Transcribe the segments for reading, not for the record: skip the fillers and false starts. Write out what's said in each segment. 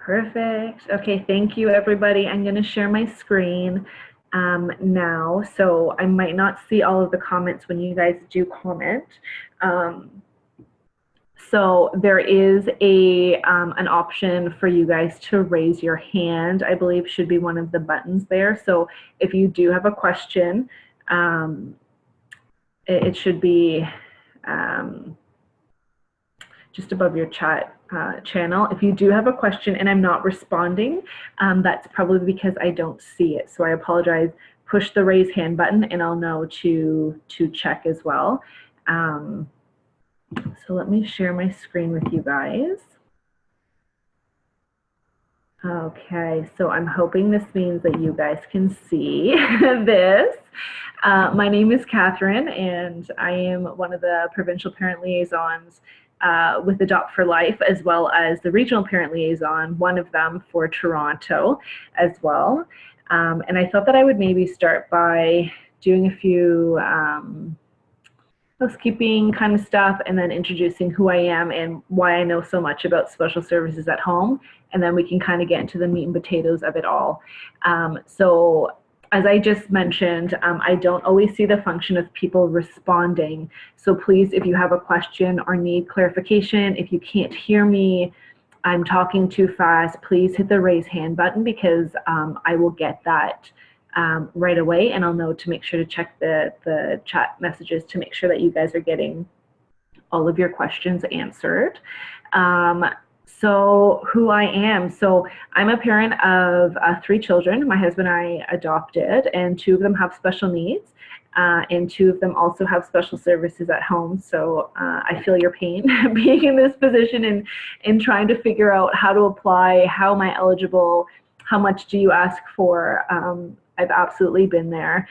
Perfect. Okay, thank you, everybody. I'm going to share my screen now, so I might not see all of the comments when you guys do comment. So there is an option for you guys to raise your hand. I believe should be one of the buttons there. So if you do have a question, it should be just above your chat channel. If you do have a question and I'm not responding, that's probably because I don't see it. So I apologize. Push the raise hand button and I'll know to check as well. So let me share my screen with you guys. Okay, so I'm hoping this means that you guys can see this. My name is Kathryn, and I am one of the provincial parent liaisons with Adopt4Life, as well as the regional parent liaison, one of them for Toronto as well. And I thought that I would maybe start by doing a few housekeeping kind of stuff, and then introducing who I am and why I know so much about special services at home, and then we can kind of get into the meat and potatoes of it all. So as I just mentioned, I don't always see the function of people responding. So please, if you have a question or need clarification, if you can't hear me, I'm talking too fast, please hit the raise hand button, because I will get that right away, and I'll know to make sure to check the chat messages to make sure that you guys are getting all of your questions answered. So who I am. So I'm a parent of 3 children. My husband and I adopted, and 2 of them have special needs, and 2 of them also have special services at home. So I feel your pain being in this position and trying to figure out how to apply, how am I eligible, how much do you ask for? I've absolutely been there.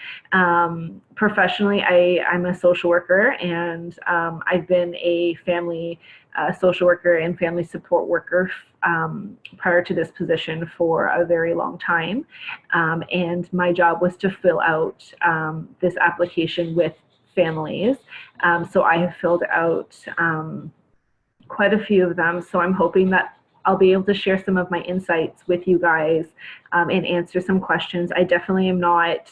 Professionally, I'm a social worker, and I've been a family social worker and family support worker prior to this position for a very long time. And my job was to fill out this application with families. So I have filled out quite a few of them. So I'm hoping that I'll be able to share some of my insights with you guys and answer some questions. I definitely am not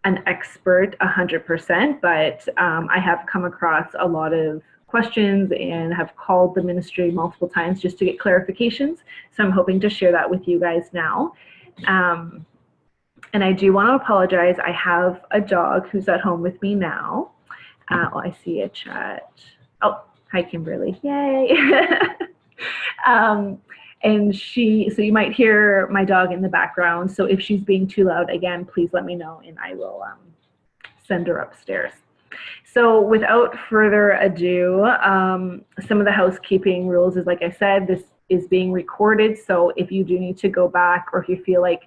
an expert 100%, but I have come across a lot of questions and have called the ministry multiple times just to get clarifications. So I'm hoping to share that with you guys now. And I do want to apologize. I have a dog who's at home with me now. Oh, I see a chat. Oh, hi, Kimberly. Yay. And so you might hear my dog in the background. So if she's being too loud, again, please let me know and I will send her upstairs. So without further ado, some of the housekeeping rules is, like I said, this is being recorded. So if you do need to go back, or if you feel like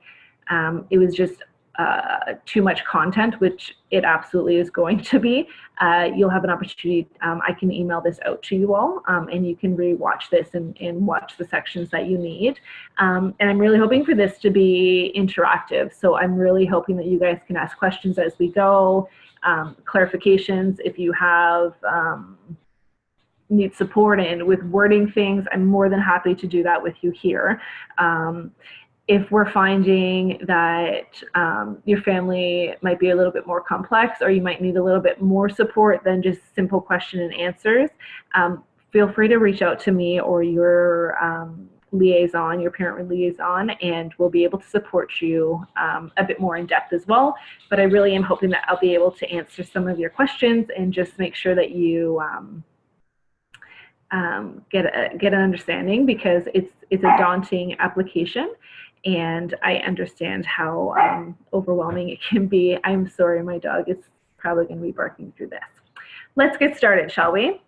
it was just too much content, which it absolutely is going to be, you'll have an opportunity. I can email this out to you all, and you can rewatch this and watch the sections that you need. And I'm really hoping for this to be interactive. So I'm really hoping that you guys can ask questions as we go, clarifications if you have need support and with wording things. I'm more than happy to do that with you here. If we're finding that your family might be a little bit more complex, or you might need a little bit more support than just simple question and answers, feel free to reach out to me or your liaison, your parent liaison, and we'll be able to support you a bit more in depth as well. But I really am hoping that I'll be able to answer some of your questions and just make sure that you get an understanding, because it's a daunting application. And I understand how overwhelming it can be. I'm sorry, my dog is probably going to be barking through this. Let's get started, shall we?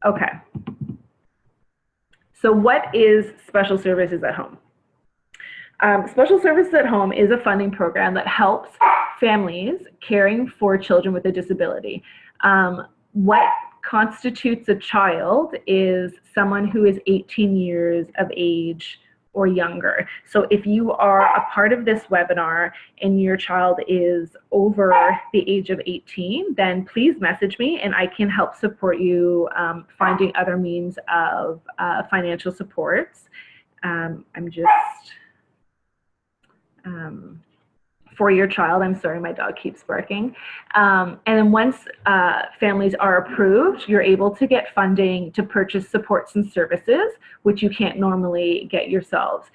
Okay. So what is Special Services at Home? Special Services at Home is a funding program that helps families caring for children with a disability. What constitutes a child is someone who is 18 years of age or younger. So if you are a part of this webinar and your child is over the age of 18, then please message me and I can help support you finding other means of financial supports. I'm just, for your child, I'm sorry, my dog keeps barking. And then once families are approved, you're able to get funding to purchase supports and services, which you can't normally get yourselves.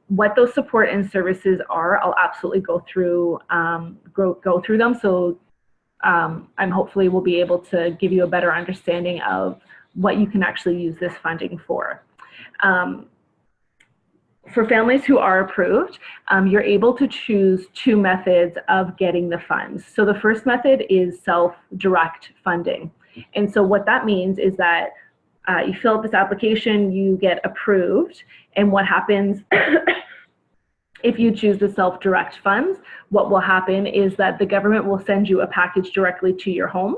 What those support and services are, I'll absolutely go through them. So I'm hopefully will be able to give you a better understanding of what you can actually use this funding for. For families who are approved, you're able to choose two methods of getting the funds. So the first method is self-direct funding. And so what that means is that you fill out this application, you get approved, and what happens if you choose the self-direct funds, what will happen is that the government will send you a package directly to your home,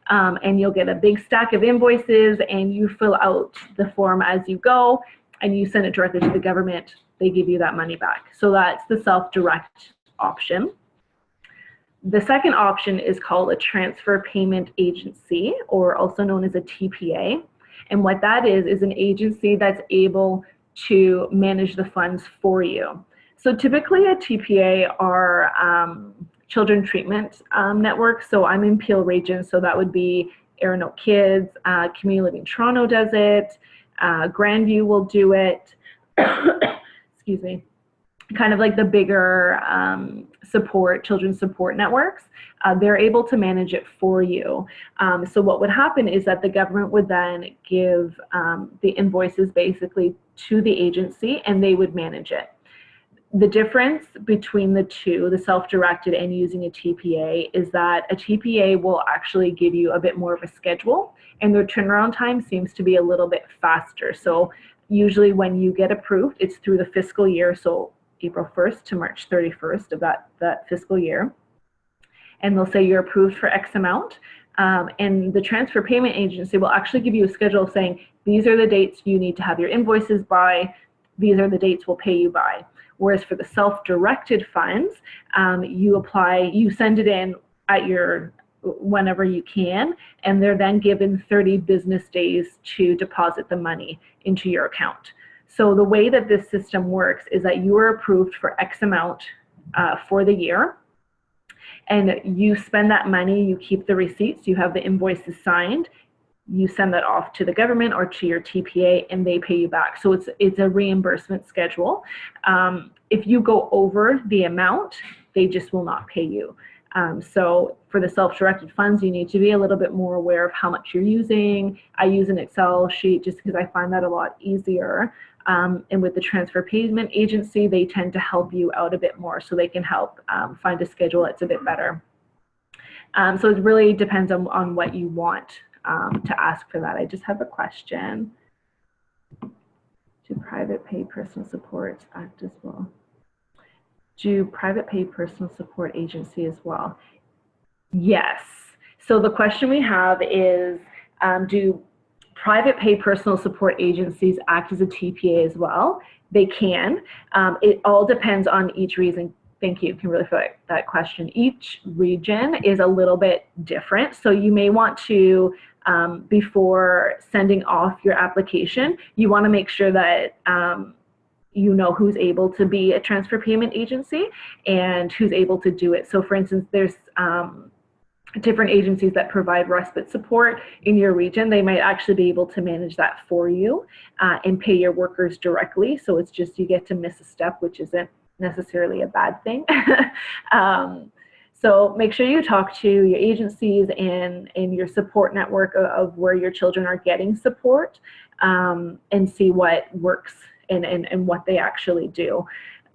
and you'll get a big stack of invoices, and you fill out the form as you go, and you send it directly to the government. They give you that money back. So that's the self-direct option. The second option is called a transfer payment agency, or also known as a TPA. And what that is an agency that's able to manage the funds for you. So typically a TPA are children treatment networks. So I'm in Peel region, so that would be Aranoak Kids, Community Living Toronto does it, Grandview will do it, excuse me, kind of like the bigger children's support networks. They're able to manage it for you. So what would happen is that the government would then give the invoices basically to the agency, and they would manage it. The difference between the two, the self-directed and using a TPA, is that a TPA will actually give you a bit more of a schedule, and their turnaround time seems to be a little bit faster. So usually when you get approved, it's through the fiscal year, so April 1st to March 31st of that fiscal year. And they'll say you're approved for X amount. And the transfer payment agency will actually give you a schedule saying, these are the dates you need to have your invoices by, these are the dates we'll pay you by. Whereas for the self-directed funds, you send it in at whenever you can, and they're then given 30 business days to deposit the money into your account. So the way that this system works is that you are approved for X amount for the year, and you spend that money, you keep the receipts, you have the invoices signed, you send that off to the government or to your TPA, and they pay you back. So it's a reimbursement schedule. If you go over the amount, they just will not pay you. So for the self-directed funds, you need to be a little bit more aware of how much you're using. I use an Excel sheet just because I find that a lot easier. And with the transfer payment agency, they tend to help you out a bit more, so they can help find a schedule that's a bit better. So it really depends on what you want to ask for that. I just have a question. Do private pay personal support act as well? Do private pay personal support agency as well? Yes. So the question we have is, do private pay personal support agencies act as a TPA as well? They can. It all depends on each region. Thank you, Kimberly, for that question. Each region is a little bit different. So you may want to, before sending off your application, you want to make sure that you know who's able to be a transfer payment agency and who's able to do it. So for instance, there's different agencies that provide respite support in your region. They might actually be able to manage that for you and pay your workers directly. So it's just you get to miss a step, which isn't necessarily a bad thing. So make sure you talk to your agencies and your support network of where your children are getting support, and see what works and what they actually do.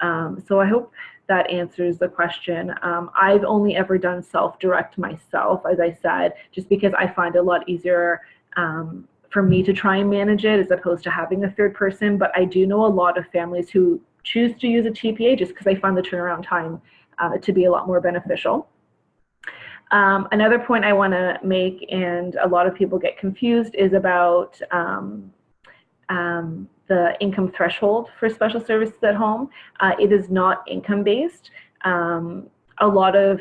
So I hope that answers the question. I've only ever done self-direct myself, as I said, just because I find it a lot easier for me to try and manage it as opposed to having a third person. But I do know a lot of families who choose to use a TPA just because they find the turnaround time to be a lot more beneficial. Another point I want to make, and a lot of people get confused, is about the income threshold for special services at home. It is not income based. A lot of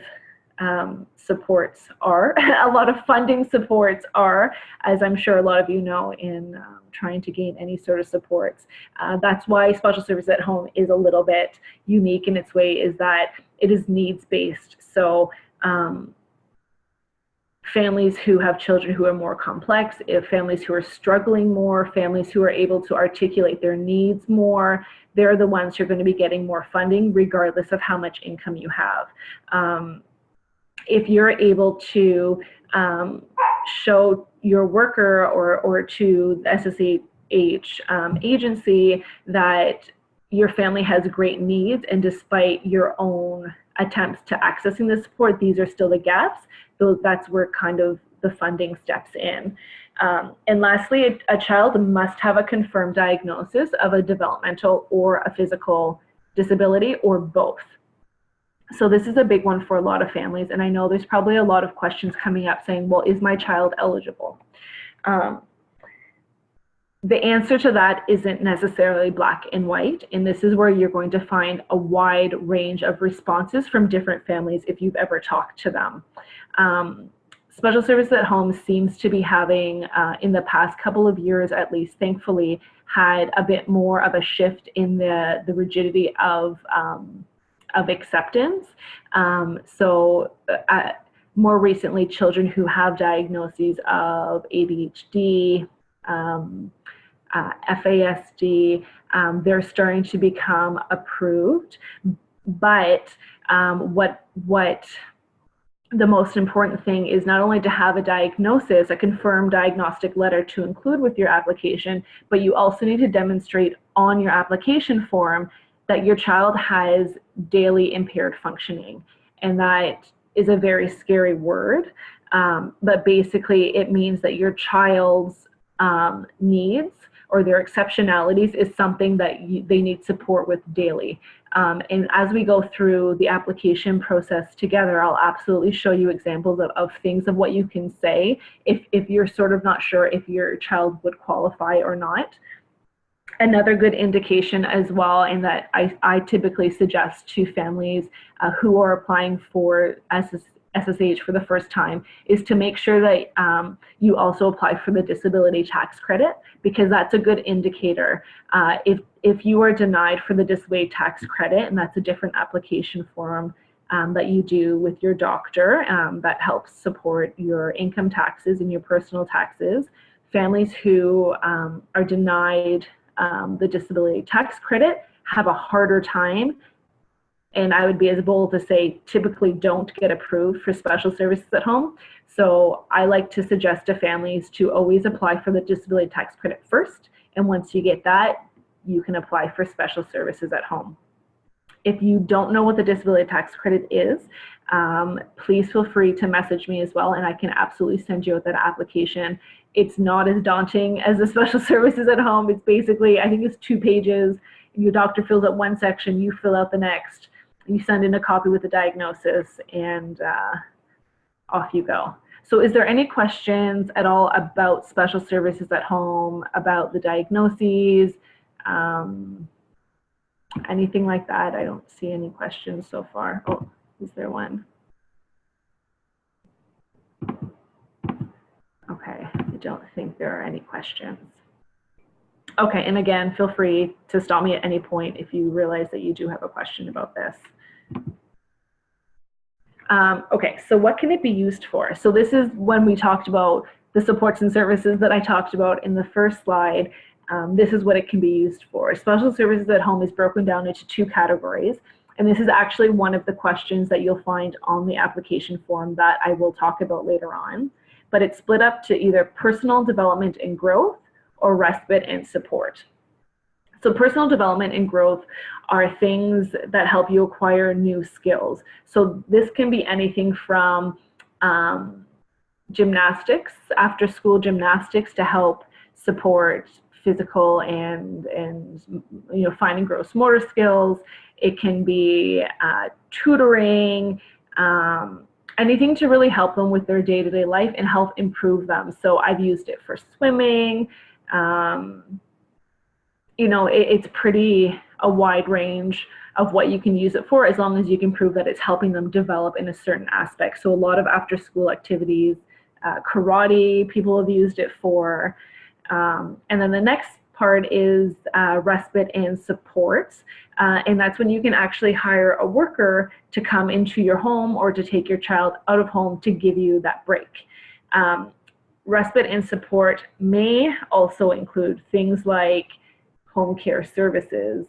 supports are, a lot of funding supports are, as I'm sure a lot of you know, in trying to gain any sort of supports. That's why special services at home is a little bit unique in its way, is that it is needs-based. So families who have children who are more complex, if families who are struggling more, families who are able to articulate their needs more, they're the ones who are going to be getting more funding regardless of how much income you have. If you're able to show your worker or to the SSAH agency that your family has great needs, and despite your own attempts to accessing the support, these are still the gaps, so that's where kind of the funding steps in. And lastly, a child must have a confirmed diagnosis of a developmental or a physical disability, or both. So this is a big one for a lot of families, and I know there's probably a lot of questions coming up saying, well, is my child eligible? The answer to that isn't necessarily black and white, and this is where you're going to find a wide range of responses from different families if you've ever talked to them. Special Services at Home seems to be having, in the past couple of years at least, thankfully, had a bit more of a shift in the rigidity of acceptance. More recently, children who have diagnoses of ADHD, FASD, they're starting to become approved. But what the most important thing is not only to have a diagnosis, a confirmed diagnostic letter to include with your application, but you also need to demonstrate on your application form that your child has daily impaired functioning. And that is a very scary word, but basically it means that your child's needs or their exceptionalities is something that they need support with daily. And as we go through the application process together, I'll absolutely show you examples of things of what you can say if you're sort of not sure if your child would qualify or not. Another good indication as well, and that I typically suggest to families who are applying for SSAH for the first time, is to make sure that you also apply for the disability tax credit, because that's a good indicator. If you are denied for the disability tax credit, and that's a different application form that you do with your doctor that helps support your income taxes and your personal taxes, families who are denied the disability tax credit have a harder time, and I would be as bold to say typically don't get approved for special services at home. So I like to suggest to families to always apply for the disability tax credit first, and once you get that, you can apply for special services at home. If you don't know what the disability tax credit is, please feel free to message me as well, and I can absolutely send you out that application. It's not as daunting as the special services at home. It's basically, I think it's 2 pages. Your doctor fills out one section, you fill out the next, you send in a copy with the diagnosis, and off you go. So is there any questions at all about special services at home, about the diagnoses, anything like that? I don't see any questions so far. Oh, is there one? Okay, I don't think there are any questions. Okay, and again, feel free to stop me at any point if you realize that you do have a question about this. Okay, so what can it be used for? So this is when we talked about the supports and services that I talked about in the first slide. This is what it can be used for. Special services at home is broken down into 2 categories. And this is actually one of the questions that you'll find on the application form that I will talk about later on. But it's split up to either personal development and growth or respite and support. So personal development and growth are things that help you acquire new skills. So this can be anything from gymnastics, after school gymnastics to help support physical and fine and gross motor skills. It can be tutoring, anything to really help them with their day-to-day life and help improve them. So I've used it for swimming. It's pretty a wide range of what you can use it for, as long as you can prove that it's helping them develop in a certain aspect. So a lot of after-school activities, karate, people have used it for. And then the next part is respite and support. And that's when you can actually hire a worker to come into your home or to take your child out of home to give you that break. Respite and support may also include things like home care services,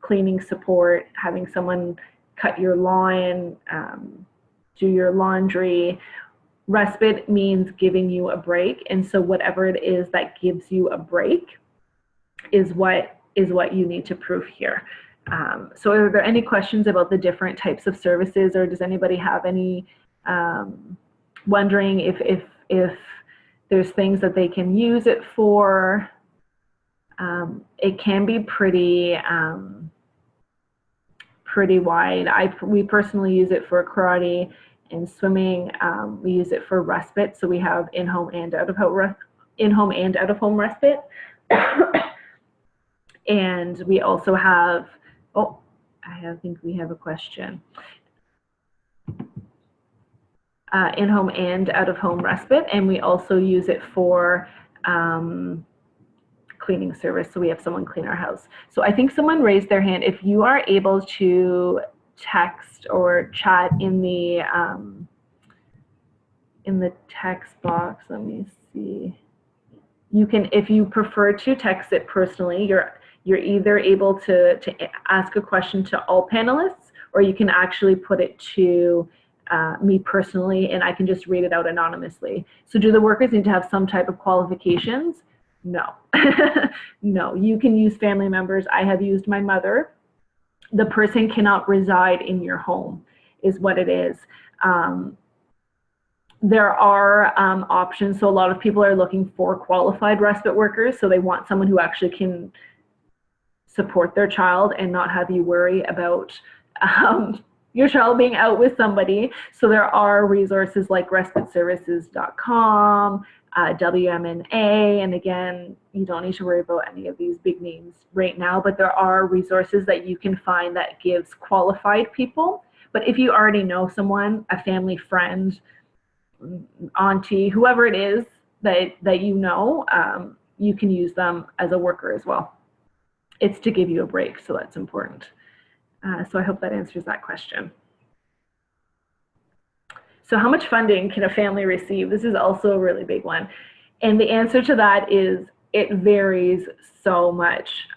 cleaning support, having someone cut your lawn, do your laundry. Respite means giving you a break, and so whatever it is that gives you a break is what you need to prove here. So are there any questions about the different types of services, or does anybody have any wondering if there's things that they can use it for? It can be pretty wide. We personally use it for karate and swimming. We use it for respite, so we have in-home and out-of-home respite. And we also have, I think we have a question. In-home and out-of-home respite, and we also use it for cleaning service, so we have someone clean our house. So I think someone raised their hand. If you are able to text or chat in the text box, let me see. You can, if you prefer to text it personally, you're either able to ask a question to all panelists, or you can actually put it to me personally, and I can just read it out anonymously. So do the workers need to have some type of qualifications? No. No, you can use family members. I have used my mother. The person cannot reside in your home is what it is. There are options. So a lot of people are looking for qualified respite workers. So they want someone who actually can support their child and not have you worry about your child being out with somebody. So there are resources like respiteservices.com, WMNA, and again, you don't need to worry about any of these big names right now, but there are resources that you can find that gives qualified people. But if you already know someone, a family friend, auntie, whoever it is that you know, you can use them as a worker as well. It's to give you a break, so that's important. So I hope that answers that question. So how much funding can a family receive? This is also a really big one. And the answer to that is it varies so much.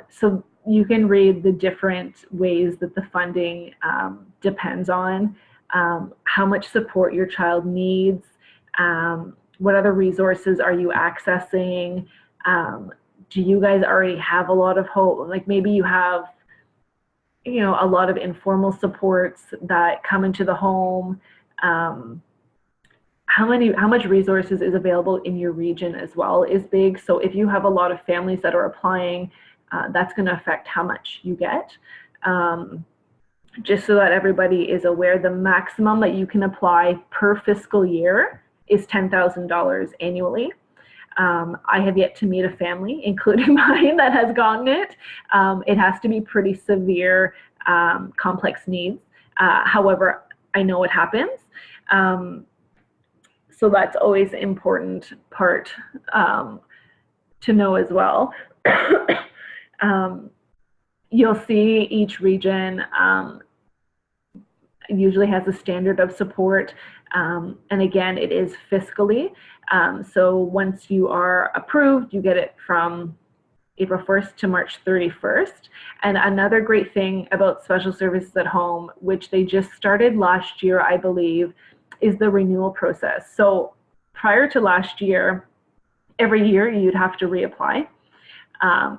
So you can read the different ways that the funding depends on how much support your child needs, what other resources are you accessing, do you guys already have a lot of hope? Like maybe you have, you know, a lot of informal supports that come into the home. How much resources is available in your region as well is big. So if you have a lot of families that are applying, that's going to affect how much you get. Just so that everybody is aware, the maximum that you can apply per fiscal year is $10,000 annually. I have yet to meet a family, including mine, that has gotten it. It has to be pretty severe, complex needs. However, I know it happens. So that's always an important part to know as well. You'll see each region usually has a standard of support. And again, it is fiscally. So once you are approved, you get it from April 1st to March 31st. And another great thing about Special Services at Home, which they just started last year, I believe, is the renewal process. So prior to last year, every year you'd have to reapply.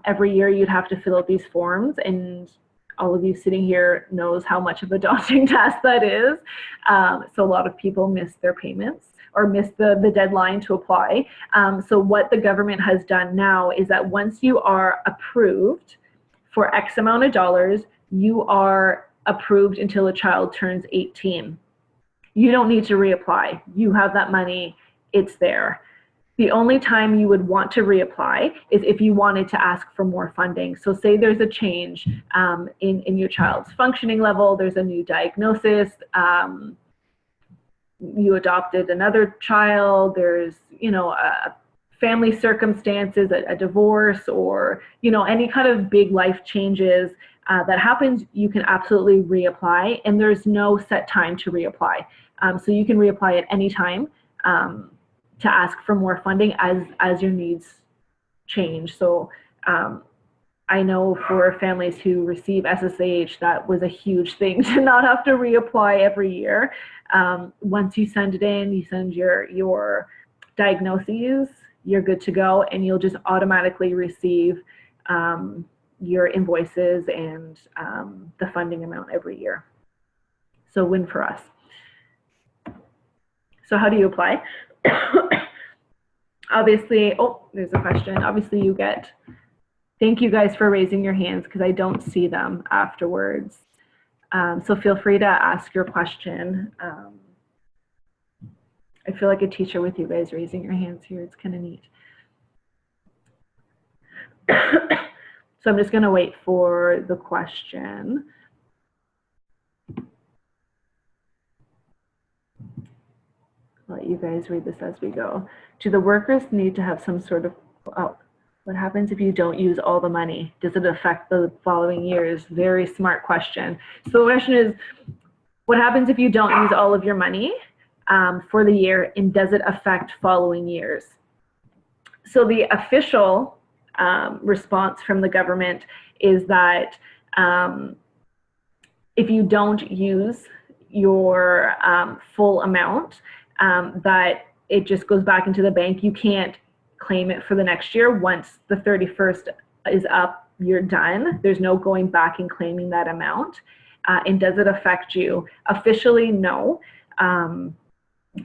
Every year you'd have to fill out these forms, and all of you sitting here knows how much of a daunting task that is. So a lot of people miss their payments or miss the deadline to apply. So what the government has done now is that once you are approved for X amount of dollars, you are approved until a child turns 18. You don't need to reapply. You have that money, it's there. The only time you would want to reapply is if you wanted to ask for more funding. So say there's a change in your child's functioning level, there's a new diagnosis, you adopted another child, there's, you know, a family circumstances, a divorce, or, you know, any kind of big life changes that happens, you can absolutely reapply, and there's no set time to reapply. So you can reapply at any time to ask for more funding as your needs change. So I know for families who receive SSAH, that was a huge thing to not have to reapply every year. Once you send it in, you send your diagnoses, you're good to go, and you'll just automatically receive your invoices and the funding amount every year. So win for us. So how do you apply? Obviously, oh, there's a question. Obviously you get, thank you guys for raising your hands because I don't see them afterwards. So feel free to ask your question. I feel like a teacher with you guys raising your hands here. It's kind of neat. So I'm just going to wait for the question. I'll let you guys read this as we go. Do the workers need to have some sort of, oh, what happens if you don't use all the money? Does it affect the following years? Very smart question. So the question is, what happens if you don't use all of your money for the year, and does it affect following years? So the official response from the government is that if you don't use your full amount, that it just goes back into the bank. You can't claim it for the next year. Once the 31st is up, you're done. There's no going back and claiming that amount. And does it affect you? Officially, no.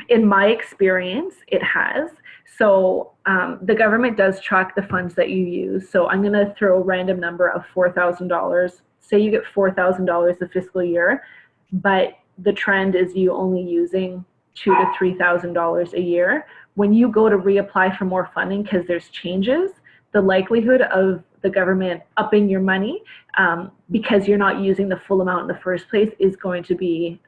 In my experience, it has. So the government does track the funds that you use. So I'm going to throw a random number of $4,000. Say you get $4,000 a fiscal year, but the trend is you only using $2,000 to $3,000 a year. When you go to reapply for more funding because there's changes, the likelihood of the government upping your money because you're not using the full amount in the first place is going to be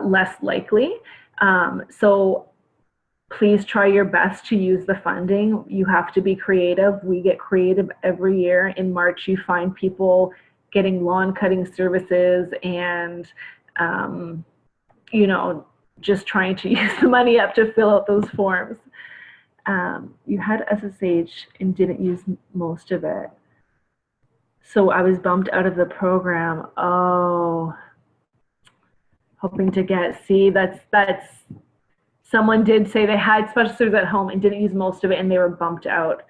less likely. So please try your best to use the funding. You have to be creative. We get creative every year. In March, you find people getting lawn cutting services and, you know, just trying to use the money up to fill out those forms. You had SSH and didn't use most of it. So I was bumped out of the program. Oh, hoping to get, see, that's, someone did say they had special services at home and didn't use most of it and they were bumped out.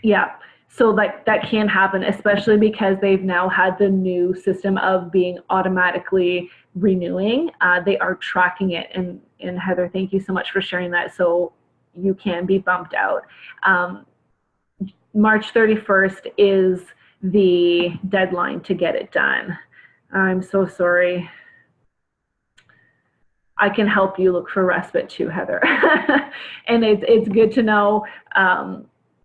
Yeah, so that can happen, especially because they've now had the new system of being automatically renewing. They are tracking it, and Heather, thank you so much for sharing that. So you can be bumped out. March 31st is the deadline to get it done. I'm so sorry. I can help you look for respite too, Heather. And it's good to know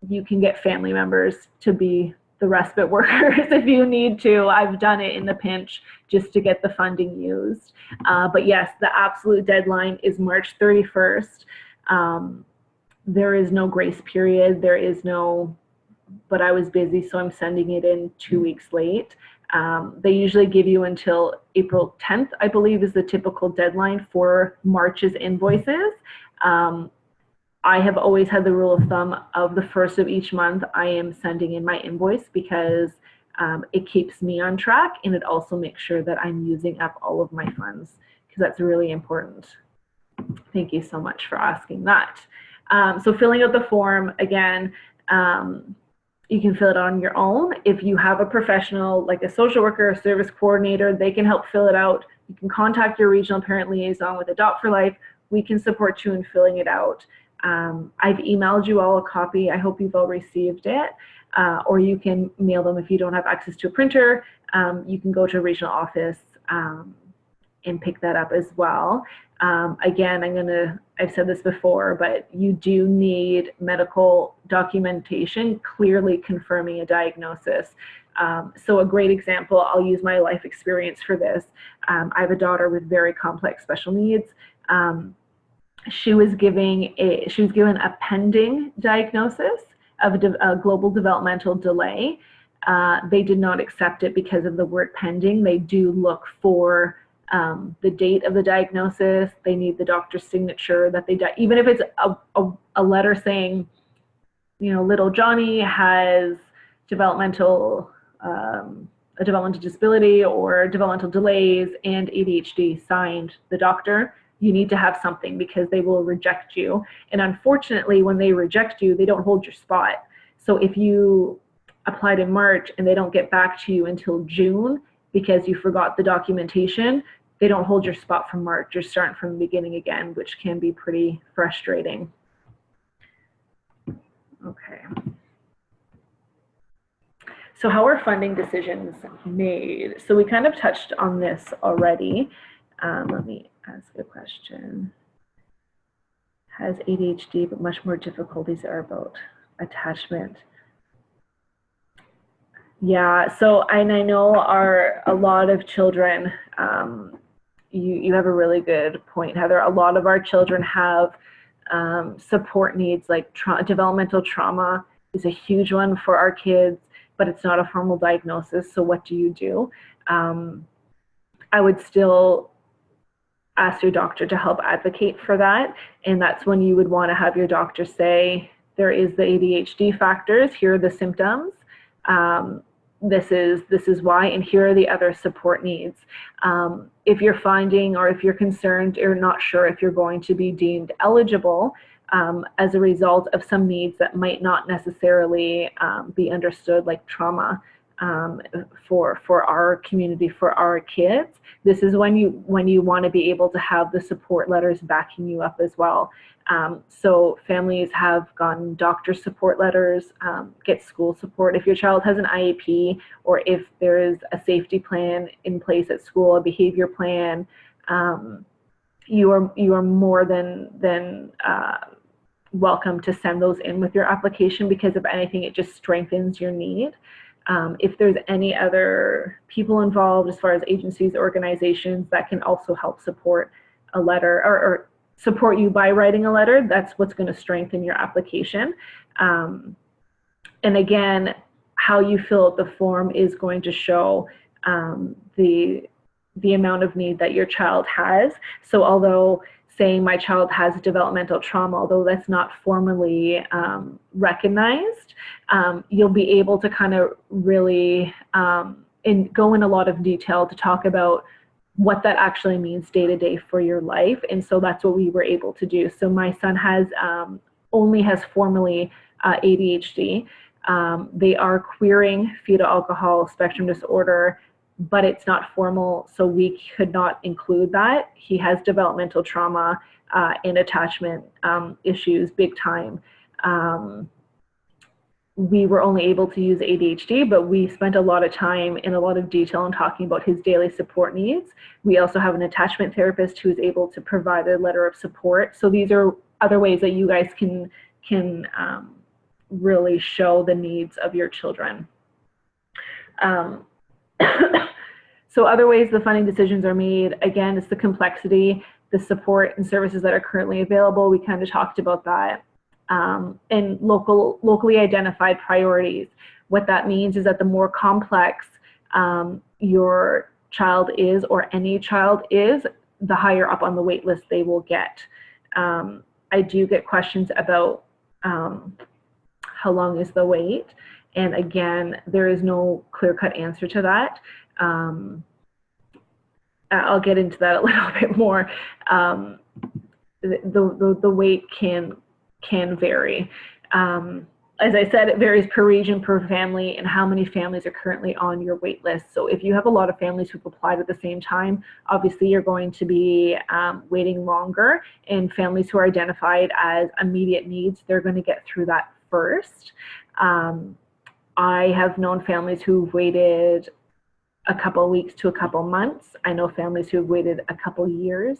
you can get family members to be the respite workers if you need to. I've done it in the pinch just to get the funding used. But yes, the absolute deadline is March 31st. There is no grace period. There is no, but I was busy, so I'm sending it in 2 weeks late. They usually give you until April 10th, I believe, is the typical deadline for March's invoices. I have always had the rule of thumb of the first of each month, I am sending in my invoice because it keeps me on track, and it also makes sure that I'm using up all of my funds, because that's really important. Thank you so much for asking that. So filling out the form, again, you can fill it on your own. If you have a professional, like a social worker, a service coordinator, they can help fill it out. You can contact your regional parent liaison with Adopt4Life. We can support you in filling it out. I've emailed you all a copy. I hope you've all received it. Or you can mail them if you don't have access to a printer. You can go to a regional office and pick that up as well. Again, I've said this before, but you do need medical documentation clearly confirming a diagnosis. So a great example, I'll use my life experience for this. I have a daughter with very complex special needs. she was given a pending diagnosis of a global developmental delay. They did not accept it because of the word pending. They do look for the date of the diagnosis. They need the doctor's signature that they even if it's a letter saying, you know, little Johnny has developmental a developmental disability or developmental delays and ADHD, signed the doctor. You need to have something because they will reject you. And unfortunately, when they reject you, they don't hold your spot. So if you applied in March and they don't get back to you until June because you forgot the documentation, they don't hold your spot from March. You're starting from the beginning again, which can be pretty frustrating. Okay. So how are funding decisions made? So we kind of touched on this already. Let me ask a question. Has ADHD, but much more difficulties are about attachment. Yeah, so, and I know a lot of children, you have a really good point, Heather. A lot of our children have support needs, like developmental trauma is a huge one for our kids, but it's not a formal diagnosis. So what do you do? I would still ask your doctor to help advocate for that. And that's when you would want to have your doctor say, there is the ADHD factors, here are the symptoms. This is why, and here are the other support needs. If you're finding, or if you're concerned or not sure if you're going to be deemed eligible as a result of some needs that might not necessarily be understood, like trauma for our community, for our kids, this is when you want to be able to have the support letters backing you up as well. So families have gotten doctor support letters, get school support. If your child has an IEP, or if there is a safety plan in place at school, a behavior plan, you are more than welcome to send those in with your application, because if anything, it just strengthens your need. If there's any other people involved, as far as agencies, organizations, that can also help support a letter, or support you by writing a letter, that's what's going to strengthen your application. And again, how you fill out the form is going to show the amount of need that your child has. So although saying my child has developmental trauma, although that's not formally recognized, you'll be able to kind of really go in a lot of detail to talk about what that actually means day to day for your life. And so that's what we were able to do. So my son has only has formally ADHD. They are queering fetal alcohol spectrum disorder, but it's not formal, so we could not include that. He has developmental trauma and attachment issues big time. We were only able to use ADHD, but we spent a lot of time in a lot of detail in talking about his daily support needs. We also have an attachment therapist who is able to provide a letter of support. So these are other ways that you guys can really show the needs of your children. So other ways the funding decisions are made, again, it's the complexity, the support and services that are currently available. We kind of talked about that. And locally identified priorities. What that means is that the more complex your child is, or any child is, the higher up on the wait list they will get. I do get questions about how long is the wait, and again, there is no clear-cut answer to that. I'll get into that a little bit more. The wait can vary. As I said, it varies per region, per family, and how many families are currently on your wait list. So if you have a lot of families who've applied at the same time, obviously you're going to be waiting longer, and families who are identified as immediate needs, they're going to get through that first. I have known families who've waited a couple of weeks to a couple months. I know families who've waited a couple years.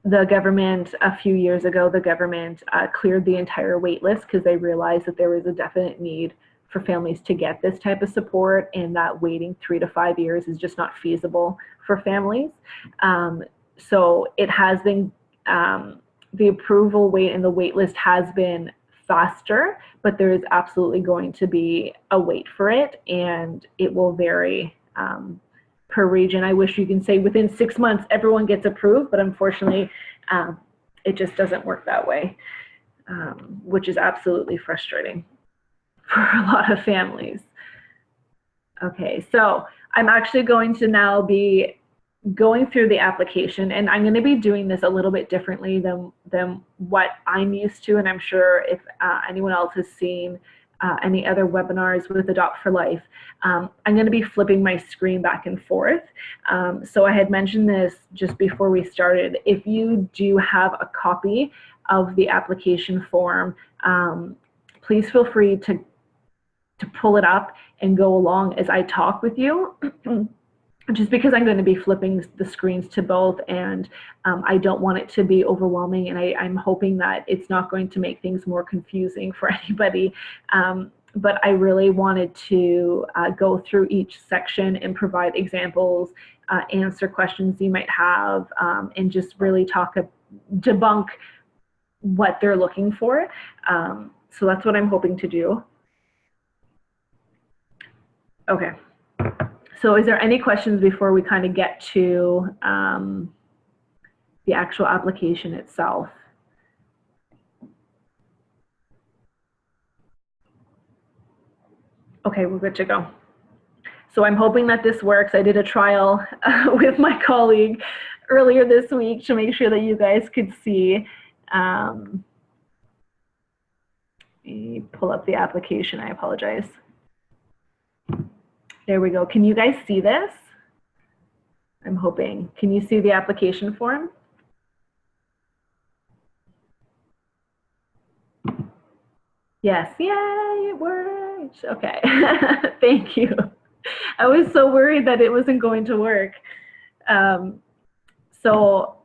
The government, a few years ago, the government cleared the entire wait list because they realized that there was a definite need for families to get this type of support, and that waiting 3 to 5 years is just not feasible for families. So it has been the approval wait and the wait list has been faster, but there is absolutely going to be a wait for it, and it will vary per region. I wish you can say within 6 months everyone gets approved, but unfortunately it just doesn't work that way, which is absolutely frustrating for a lot of families. Okay, so I'm actually going to now be going through the application, and I'm going to be doing this a little bit differently than what I'm used to, and I'm sure if anyone else has seen any other webinars with Adopt4Life, I'm going to be flipping my screen back and forth. So I had mentioned this just before we started. If you do have a copy of the application form, please feel free to pull it up and go along as I talk with you. Just because I'm going to be flipping the screens to both, and I don't want it to be overwhelming, and I'm hoping that it's not going to make things more confusing for anybody. But I really wanted to go through each section and provide examples, answer questions you might have, and just really debunk what they're looking for. So that's what I'm hoping to do. Okay. So is there any questions before we kind of get to the actual application itself? Okay, we're good to go. So I'm hoping that this works. I did a trial with my colleague earlier this week to make sure that you guys could see. Let me pull up the application, I apologize. There we go. Can you guys see this? I'm hoping. Can you see the application form? Yes, yay, it worked. Okay, thank you. I was so worried that it wasn't going to work. So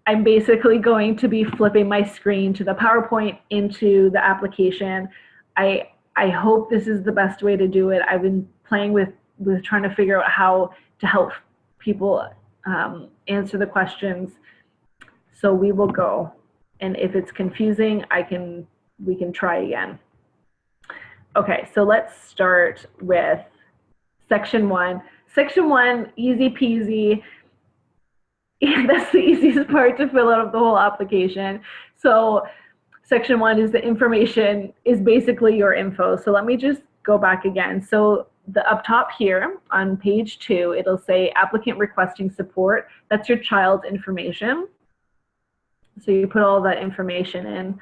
I'm basically going to be flipping my screen to the PowerPoint into the application. I hope this is the best way to do it. I've been playing with trying to figure out how to help people answer the questions. So we will go. And if it's confusing, we can try again. Okay, so let's start with section 1. Section 1, easy peasy. That's the easiest part to fill out of the whole application. So section 1 is the information, is basically your info. So let me just go back again. So the up top here on page 2, it'll say applicant requesting support. That's your child's information. So you put all that information in.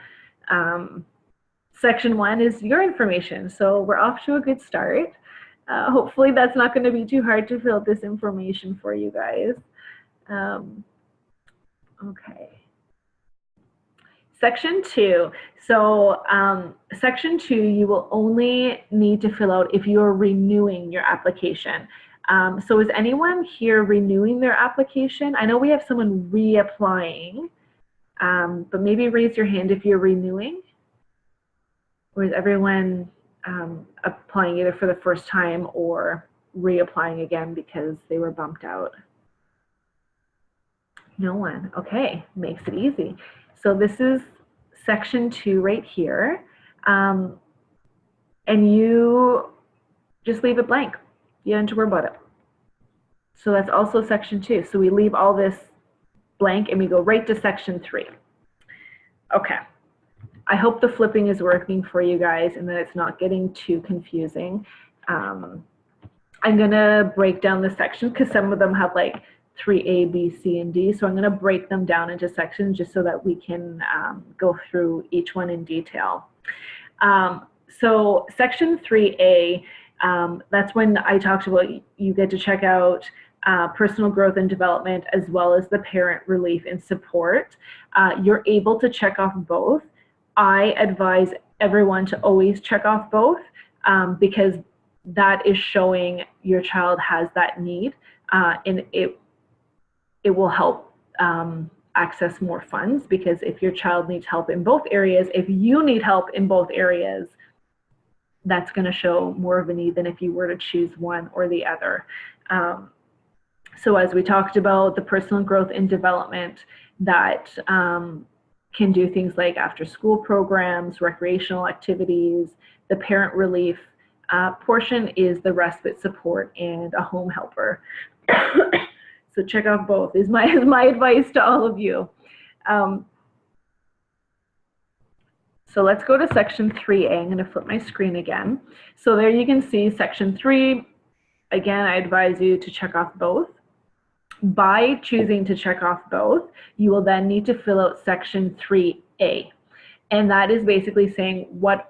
Section 1 is your information. So we're off to a good start. Hopefully that's not going to be too hard to fill out this information for you guys. Okay. Section 2. So section 2, you will only need to fill out if you're renewing your application. So is anyone here renewing their application? I know we have someone reapplying, but maybe raise your hand if you're renewing. Or is everyone applying either for the first time or reapplying again because they were bumped out? No one. Okay, makes it easy. So this is section 2 right here. And you just leave it blank. You don't have to worry about it. So that's also section 2. So we leave all this blank and we go right to section 3. Okay. I hope the flipping is working for you guys and that it's not getting too confusing. I'm going to break down the sections because some of them have like 3A, B, C, and D. So I'm going to break them down into sections just so that we can go through each one in detail. So section 3A, that's when I talked about you get to check out personal growth and development as well as the parent relief and support. You're able to check off both. I advise everyone to always check off both because that is showing your child has that need, and it will help access more funds, because if your child needs help in both areas, if you need help in both areas, that's going to show more of a need than if you were to choose one or the other. So as we talked about, the personal growth and development that can do things like after school programs, recreational activities. The parent relief portion is the respite support and a home helper. So check out both is my advice to all of you. So let's go to section 3A. I'm going to flip my screen again. So there you can see section 3. Again, I advise you to check off both. By choosing to check off both, you will then need to fill out section 3A. And that is basically saying what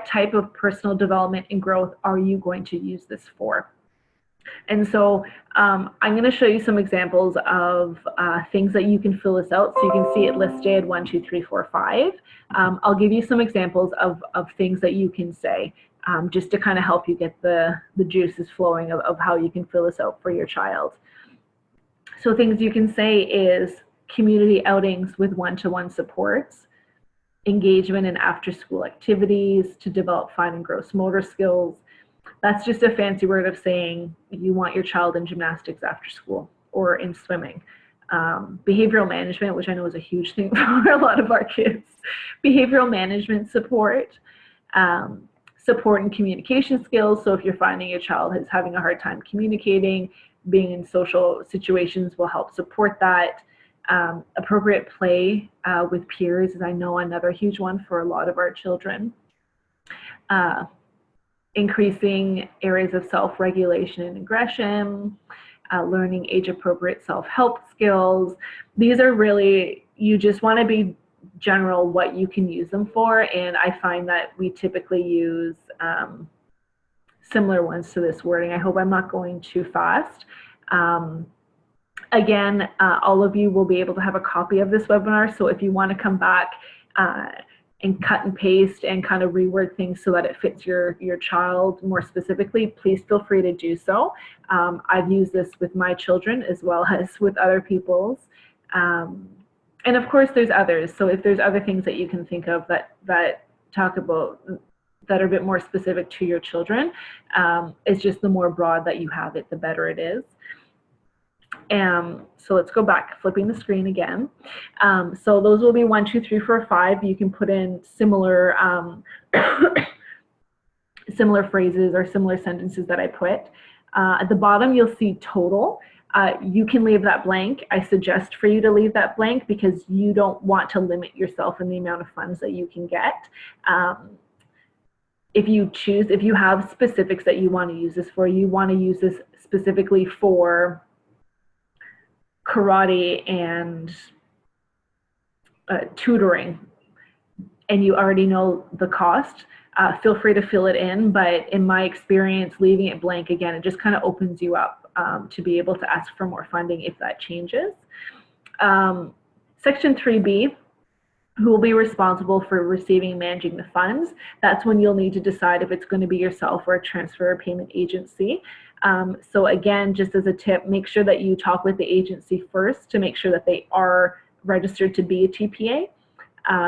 type of personal development and growth are you going to use this for? And so I'm going to show you some examples of things that you can fill this out. So you can see it listed 1, 2, 3, 4, 5. I'll give you some examples of things that you can say just to kind of help you get the juices flowing of how you can fill this out for your child. So things you can say is community outings with one-to-one supports, engagement in after-school activities to develop fine and gross motor skills. That's just a fancy word of saying you want your child in gymnastics after school or in swimming. Behavioral management, which I know is a huge thing for a lot of our kids. Behavioral management support, support and communication skills. So if you're finding your child is having a hard time communicating, being in social situations will help support that. Appropriate play with peers is, I know, another huge one for a lot of our children. Increasing areas of self-regulation and aggression, learning age-appropriate self-help skills. These are really, you just want to be general what you can use them for, and I find that we typically use similar ones to this wording. I hope I'm not going too fast. Again, all of you will be able to have a copy of this webinar, so if you want to come back and cut and paste and kind of reword things so that it fits your child more specifically, please feel free to do so. I've used this with my children as well as with other people's. And of course there's others, so if there's other things that you can think of that talk about that are a bit more specific to your children, it's just the more broad that you have it, the better it is. So let's go back, flipping the screen again. So those will be 1, 2, 3, 4, 5. You can put in similar similar phrases or similar sentences that I put. At the bottom, you'll see total. You can leave that blank. I suggest for you to leave that blank because you don't want to limit yourself in the amount of funds that you can get. If you have specifics that you want to use this for, you want to use this specifically for karate and tutoring, and you already know the cost, feel free to fill it in, but in my experience, leaving it blank, again, it just kind of opens you up to be able to ask for more funding if that changes. Section 3B, who will be responsible for receiving and managing the funds. That's when you'll need to decide if it's going to be yourself or a transfer or payment agency. So again, just as a tip, make sure that you talk with the agency first to make sure that they are registered to be a TPA,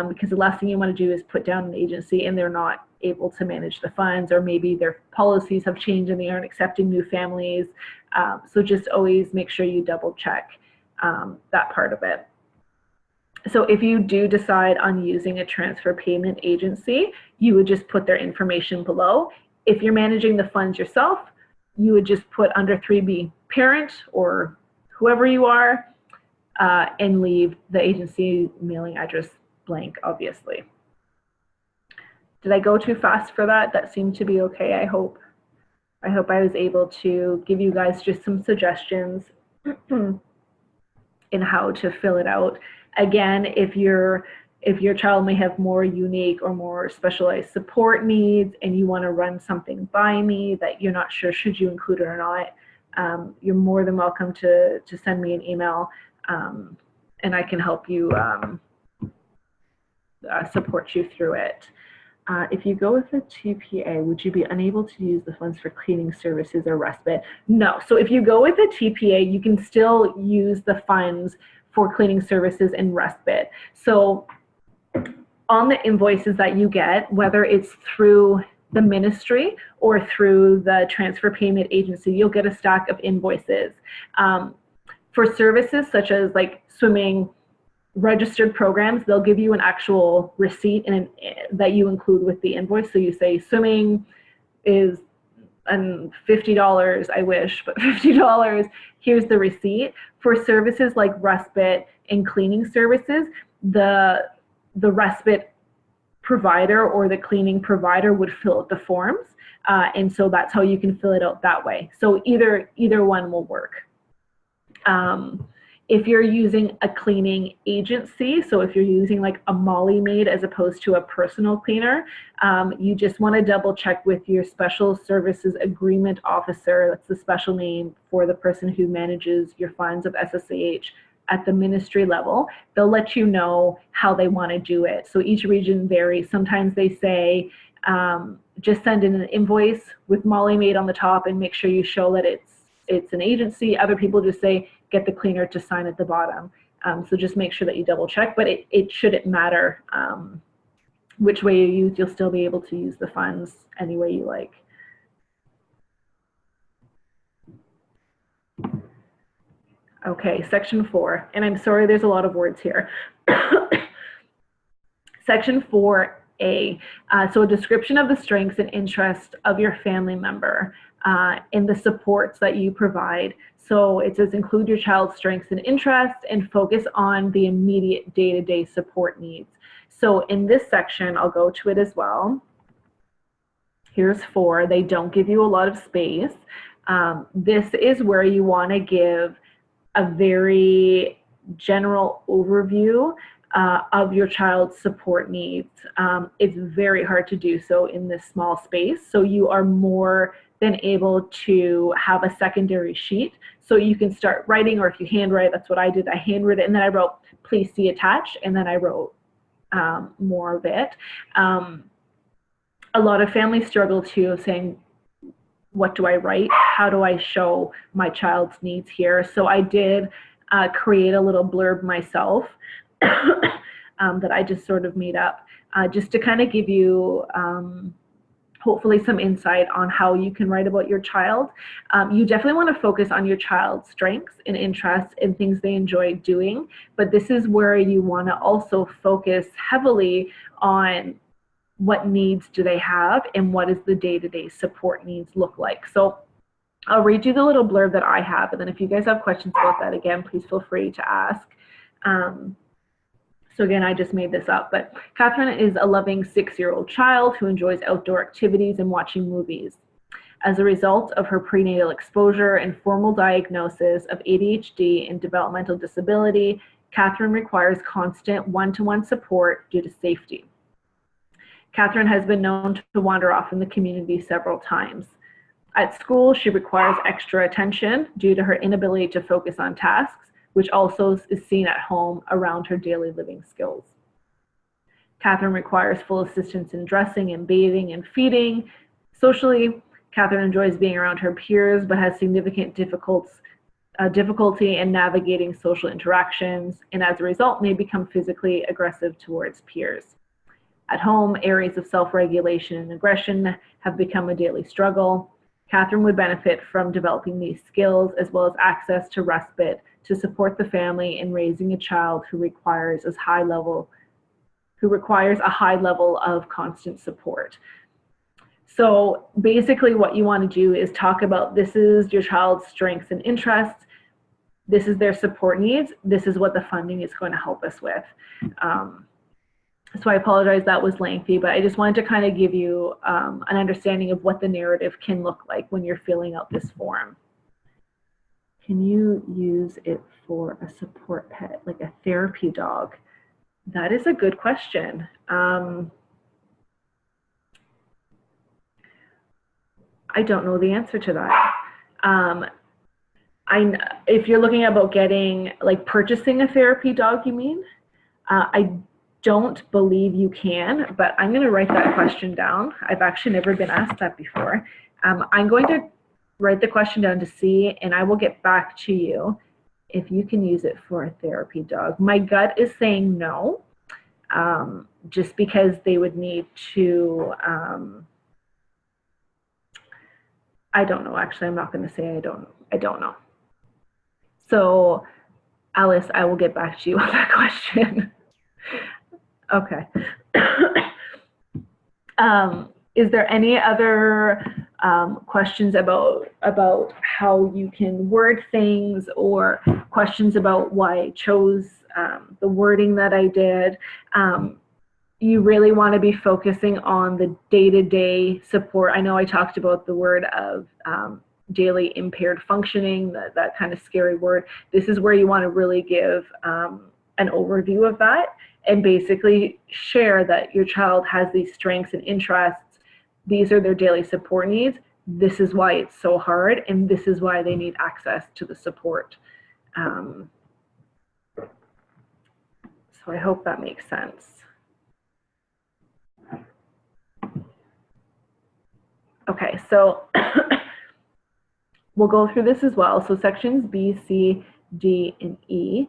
because the last thing you want to do is put down an agency and they're not able to manage the funds, or maybe their policies have changed and they aren't accepting new families. So just always make sure you double check that part of it. So if you do decide on using a transfer payment agency, you would just put their information below. If you're managing the funds yourself, you would just put under 3B parent or whoever you are, and leave the agency mailing address blank, obviously. Did I go too fast for that? That seemed to be okay, I hope. I hope I was able to give you guys just some suggestions in how to fill it out. Again, if your child may have more unique or more specialized support needs and you want to run something by me that you're not sure should you include it or not, you're more than welcome to send me an email, and I can help you support you through it. If you go with a TPA, would you be unable to use the funds for cleaning services or respite? No. So if you go with a TPA, you can still use the funds for cleaning services and respite. So on the invoices that you get, whether it's through the ministry or through the transfer payment agency, you'll get a stack of invoices. For services such as like swimming, registered programs, they'll give you an actual receipt that you include with the invoice. So you say swimming is $50, I wish, but $50, here's the receipt. For services like respite and cleaning services, the respite provider or the cleaning provider would fill out the forms. And so that's how you can fill it out that way. So either one will work. If you're using a cleaning agency, so if you're using like a Molly maid as opposed to a personal cleaner, you just want to double check with your special services agreement officer. That's the special name for the person who manages your funds of SSAH at the ministry level. They'll let you know how they want to do it. So each region varies. Sometimes they say, just send in an invoice with Molly maid on the top and make sure you show that it's an agency. Other people just say, get the cleaner to sign at the bottom. So just make sure that you double check, but it shouldn't matter which way you use, you'll still be able to use the funds any way you like. Okay, section 4, and I'm sorry there's a lot of words here. Section 4A, so a description of the strengths and interests of your family member and the supports that you provide. So it says include your child's strengths and interests and focus on the immediate day-to-day support needs. So in this section, I'll go to it as well. Here's 4. They don't give you a lot of space. This is where you want to give a very general overview of your child's support needs. It's very hard to do so in this small space. So you are more than able to have a secondary sheet. So you can start writing, or if you handwrite, that's what I did. I handwrote it and then I wrote, please see attached, and then I wrote more of it. A lot of families struggle too, saying, what do I write? How do I show my child's needs here? So I did create a little blurb myself that I just sort of made up just to kind of give you hopefully some insight on how you can write about your child. You definitely want to focus on your child's strengths and interests and things they enjoy doing, but this is where you want to also focus heavily on what needs do they have and what does the day-to-day support needs look like. So I'll read you the little blurb that I have, and then if you guys have questions about that, again, please feel free to ask. So again, I just made this up, but Kathryn is a loving 6-year-old child who enjoys outdoor activities and watching movies. As a result of her prenatal exposure and formal diagnosis of ADHD and developmental disability, Kathryn requires constant one-to-one support due to safety. Kathryn has been known to wander off in the community several times. At school, she requires extra attention due to her inability to focus on tasks, which also is seen at home around her daily living skills. Kathryn requires full assistance in dressing and bathing and feeding. Socially, Kathryn enjoys being around her peers, but has significant difficulty in navigating social interactions, and as a result may become physically aggressive towards peers. At home, areas of self-regulation and aggression have become a daily struggle. Kathryn would benefit from developing these skills as well as access to respite to support the family in raising a child who requires a high level of constant support. So basically what you want to do is talk about, this is your child's strengths and interests, this is their support needs, this is what the funding is going to help us with. So I apologize that was lengthy, but I just wanted to kind of give you an understanding of what the narrative can look like when you're filling out this form. Can you use it for a support pet, like a therapy dog? That is a good question. I don't know the answer to that. If you're looking about getting, like purchasing a therapy dog, you mean? I don't believe you can, but I'm going to write that question down. I've actually never been asked that before. I'm going to write the question down to see, and I will get back to you if you can use it for a therapy dog. My gut is saying no, just because they would need to I don't know. Actually, I'm not going to say I don't know. So, Alice, I will get back to you on that question. Okay. Is there any other questions about how you can word things, or questions about why I chose the wording that I did? You really want to be focusing on the day-to-day support. I know I talked about the word of daily impaired functioning, that kind of scary word. This is where you want to really give an overview of that, and basically share that your child has these strengths and interests. These are their daily support needs. This is why it's so hard, and this is why they need access to the support. So I hope that makes sense. Okay, so we'll go through this as well. So sections B, C, D, and E.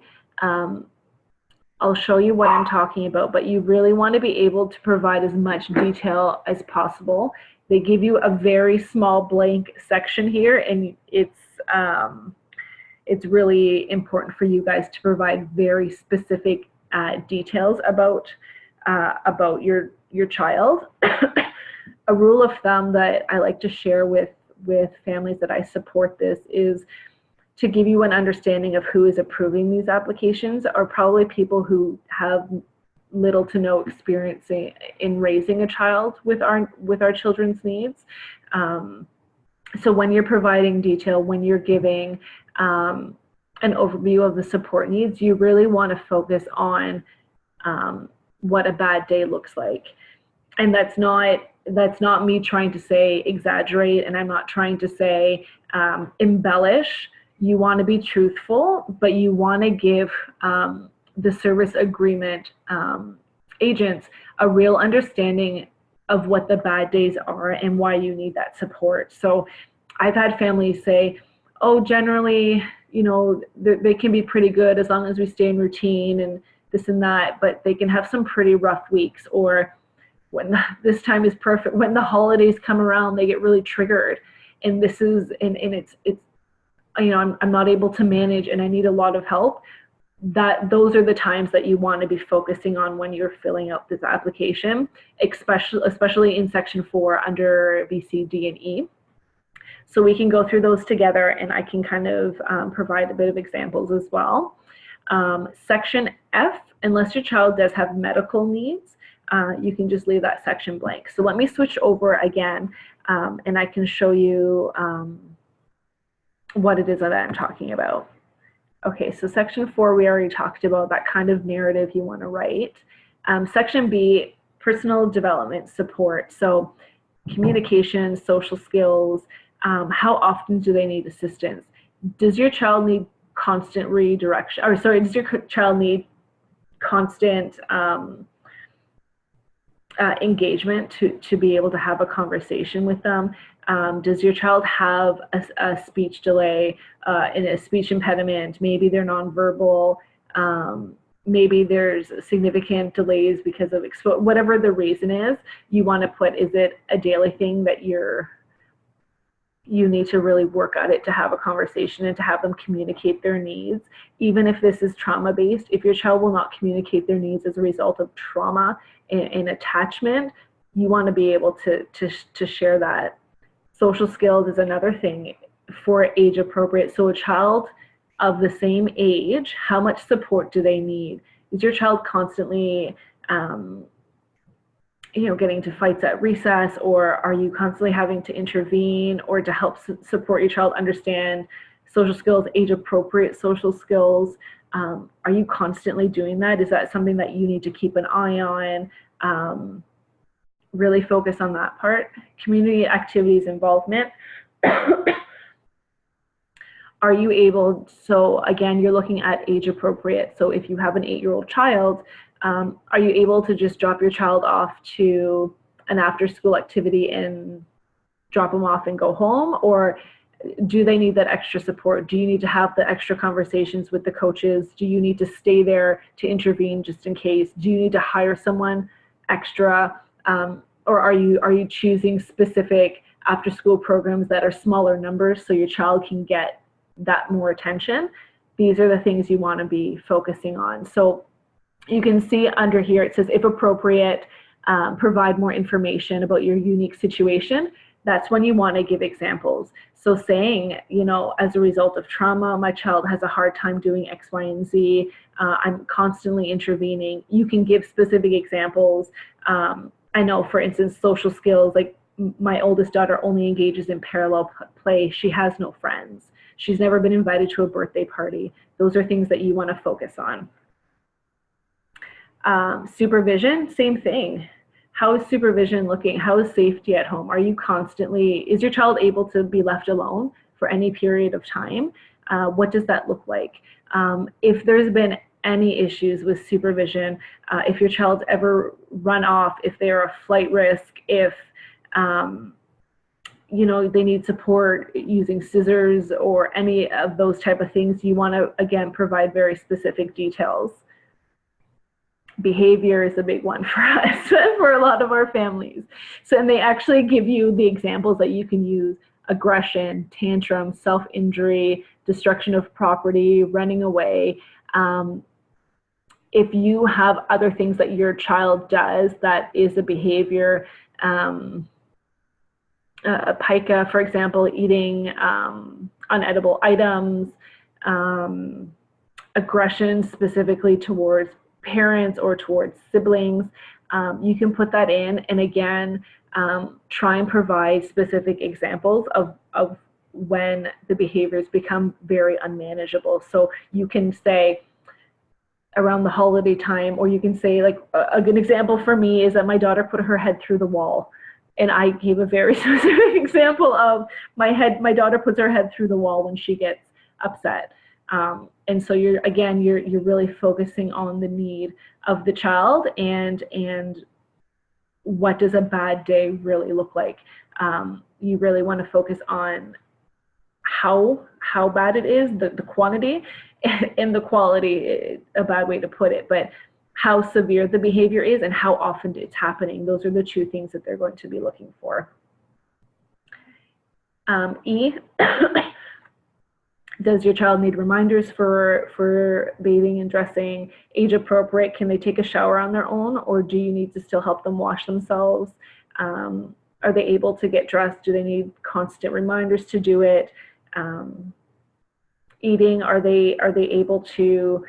I'll show you what I'm talking about, but you really want to be able to provide as much detail as possible. They give you a very small blank section here, and it's really important for you guys to provide very specific details about your child. A rule of thumb that I like to share with families that I support this is to give you an understanding of who is approving these applications are probably people who have little to no experience in raising a child with our children's needs. So when you're providing detail, when you're giving an overview of the support needs, you really want to focus on what a bad day looks like. And that's not me trying to say exaggerate, and I'm not trying to say embellish. You want to be truthful, but you want to give the service agreement agents a real understanding of what the bad days are and why you need that support. So I've had families say, oh, generally, you know, they can be pretty good as long as we stay in routine and this and that, but they can have some pretty rough weeks, or when this time is perfect, when the holidays come around, they get really triggered. And this is, and it's you know, I'm not able to manage and I need a lot of help. Those are the times that you want to be focusing on when you're filling out this application, especially in section 4 under B, C, D, and E. So we can go through those together, and I can kind of provide a bit of examples as well. Section F, unless your child does have medical needs, you can just leave that section blank. So let me switch over again, and I can show you what it is that I'm talking about. Okay, so section 4, we already talked about that kind of narrative you want to write. Section B, personal development support. So communication, social skills, how often do they need assistance? Does your child need constant redirection, or sorry, does your child need constant engagement to be able to have a conversation with them? Does your child have a speech delay and a speech impediment? Maybe they're nonverbal. Maybe there's significant delays because of whatever the reason is. You want to put, is it a daily thing that you need to really work at it to have a conversation and to have them communicate their needs? Even if this is trauma-based, if your child will not communicate their needs as a result of trauma and attachment, you want to be able to share that. Social skills is another thing for age appropriate. So a child of the same age, how much support do they need? Is your child constantly getting into fights at recess, or are you constantly having to intervene or to help support your child understand social skills, age appropriate social skills? Are you constantly doing that? Is that something that you need to keep an eye on? Really focus on that part. Community activities involvement. Are you able, so again, you're looking at age appropriate. So if you have an 8-year-old child, are you able to just drop your child off to an after-school activity and drop them off and go home? Or do they need that extra support? Do you need to have the extra conversations with the coaches? Do you need to stay there to intervene just in case? Do you need to hire someone extra? Or are you choosing specific after school programs that are smaller numbers so your child can get that more attention. These are the things you want to be focusing on. So you can see under here, it says, if appropriate, provide more information about your unique situation. That's when you want to give examples. So saying, you know, as a result of trauma, my child has a hard time doing X, Y, and Z. I'm constantly intervening. You can give specific examples. I know, for instance, social skills, like my oldest daughter only engages in parallel play. She has no friends. She's never been invited to a birthday party. Those are things that you want to focus on. Supervision, same thing. How is supervision looking? How is safety at home? Are you constantly, is your child able to be left alone for any period of time? What does that look like? If there's been any issues with supervision, if your child's ever run off, if they're a flight risk, if you know, they need support using scissors or any of those type of things, you want to, again, provide very specific details. Behavior is a big one for us, for a lot of our families. So, and they actually give you the examples that you can use: aggression, tantrum, self-injury, destruction of property, running away. If you have other things that your child does that is a behavior, pica, for example, eating unedible items, aggression specifically towards parents or towards siblings, you can put that in, and again, try and provide specific examples of when the behaviors become very unmanageable. So you can say around the holiday time, or you can say, like, a good example for me is that my daughter put her head through the wall. And I gave a very specific example of my daughter puts her head through the wall when she gets upset. And so you're really focusing on the need of the child and what does a bad day really look like. You really want to focus on how bad it is, the quantity, and the quality, a bad way to put it, but how severe the behavior is and how often it's happening. Those are the two things that they're going to be looking for. E, does your child need reminders for bathing and dressing? Age appropriate, can they take a shower on their own, or do you need to still help them wash themselves? Are they able to get dressed? Do they need constant reminders to do it? Eating, are they able to,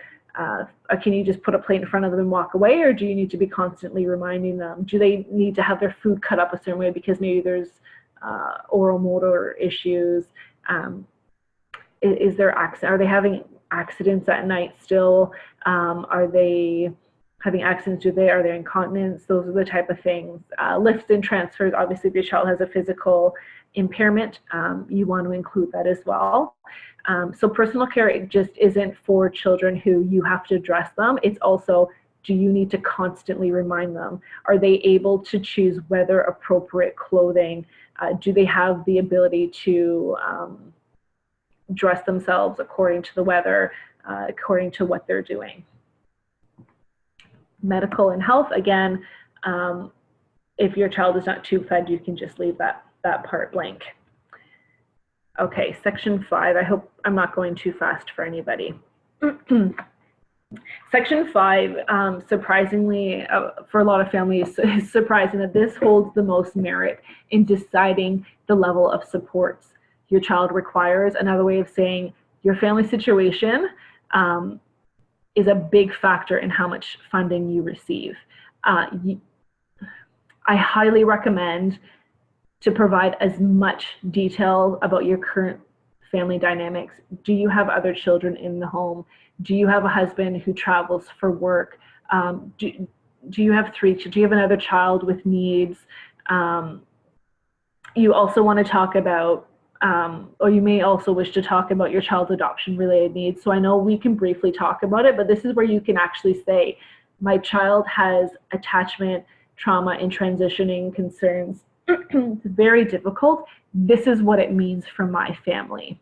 can you just put a plate in front of them and walk away, or do you need to be constantly reminding them? Do they need to have their food cut up a certain way because maybe there's oral motor issues? Are they having accidents at night still? Are they having accidents? Are there incontinence? Those are the type of things. Lifts and transfers, obviously if your child has a physical impairment, you want to include that as well. So personal care, it just isn't for children who you have to dress them. It's also, do you need to constantly remind them? Are they able to choose weather appropriate clothing? Do they have the ability to dress themselves according to the weather, according to what they're doing? Medical and health, again, if your child is not tube fed, you can just leave that part blank. Okay, section 5. I hope I'm not going too fast for anybody. Section 5, surprisingly, for a lot of families, is surprising that this holds the most merit in deciding the level of supports your child requires. Another way of saying your family situation is a big factor in how much funding you receive. I highly recommend to provide as much detail about your current family dynamics. Do you have other children in the home? Do you have a husband who travels for work? Do you have do you have another child with needs? You also want to talk about, or you may also wish to talk about your child's adoption related needs. So I know we can briefly talk about it, but this is where you can actually say, my child has attachment, trauma, and transitioning concerns. It's very difficult. This is what it means for my family.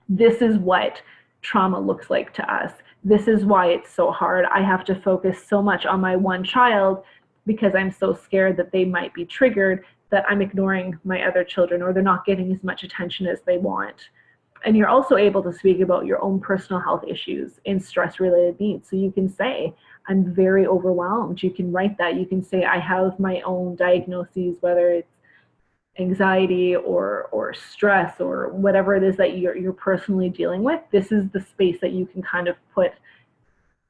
This is what trauma looks like to us. This is why it's so hard. I have to focus so much on my one child because I'm so scared that they might be triggered that I'm ignoring my other children, or they're not getting as much attention as they want. And you're also able to speak about your own personal health issues and stress-related needs. So you can say, I'm very overwhelmed. You can write that. You can say, I have my own diagnoses, whether it's anxiety or stress or whatever it is that you're personally dealing with. This is the space that you can kind of put,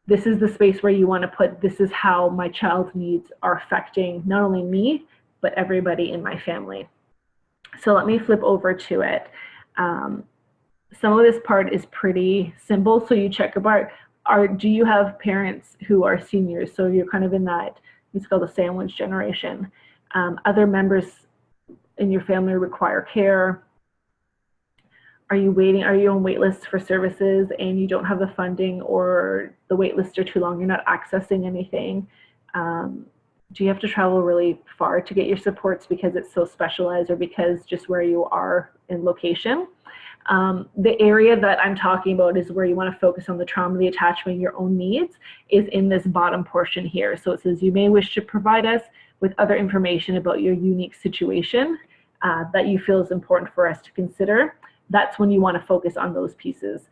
this is the space where you want to put, this is how my child's needs are affecting not only me, but everybody in my family. So let me flip over to it. Some of this part is pretty simple. So you check about, do you have parents who are seniors? So you're kind of in that, it's called the sandwich generation. Other members in your family require care. Are you on wait lists for services and you don't have the funding, or the wait lists are too long, you're not accessing anything? Do you have to travel really far to get your supports because it's so specialized, or because just where you are in location? The area that I'm talking about is where you want to focus on the trauma, the attachment, your own needs, is in this bottom portion here. So it says, you may wish to provide us with other information about your unique situation that you feel is important for us to consider. That's when you want to focus on those pieces,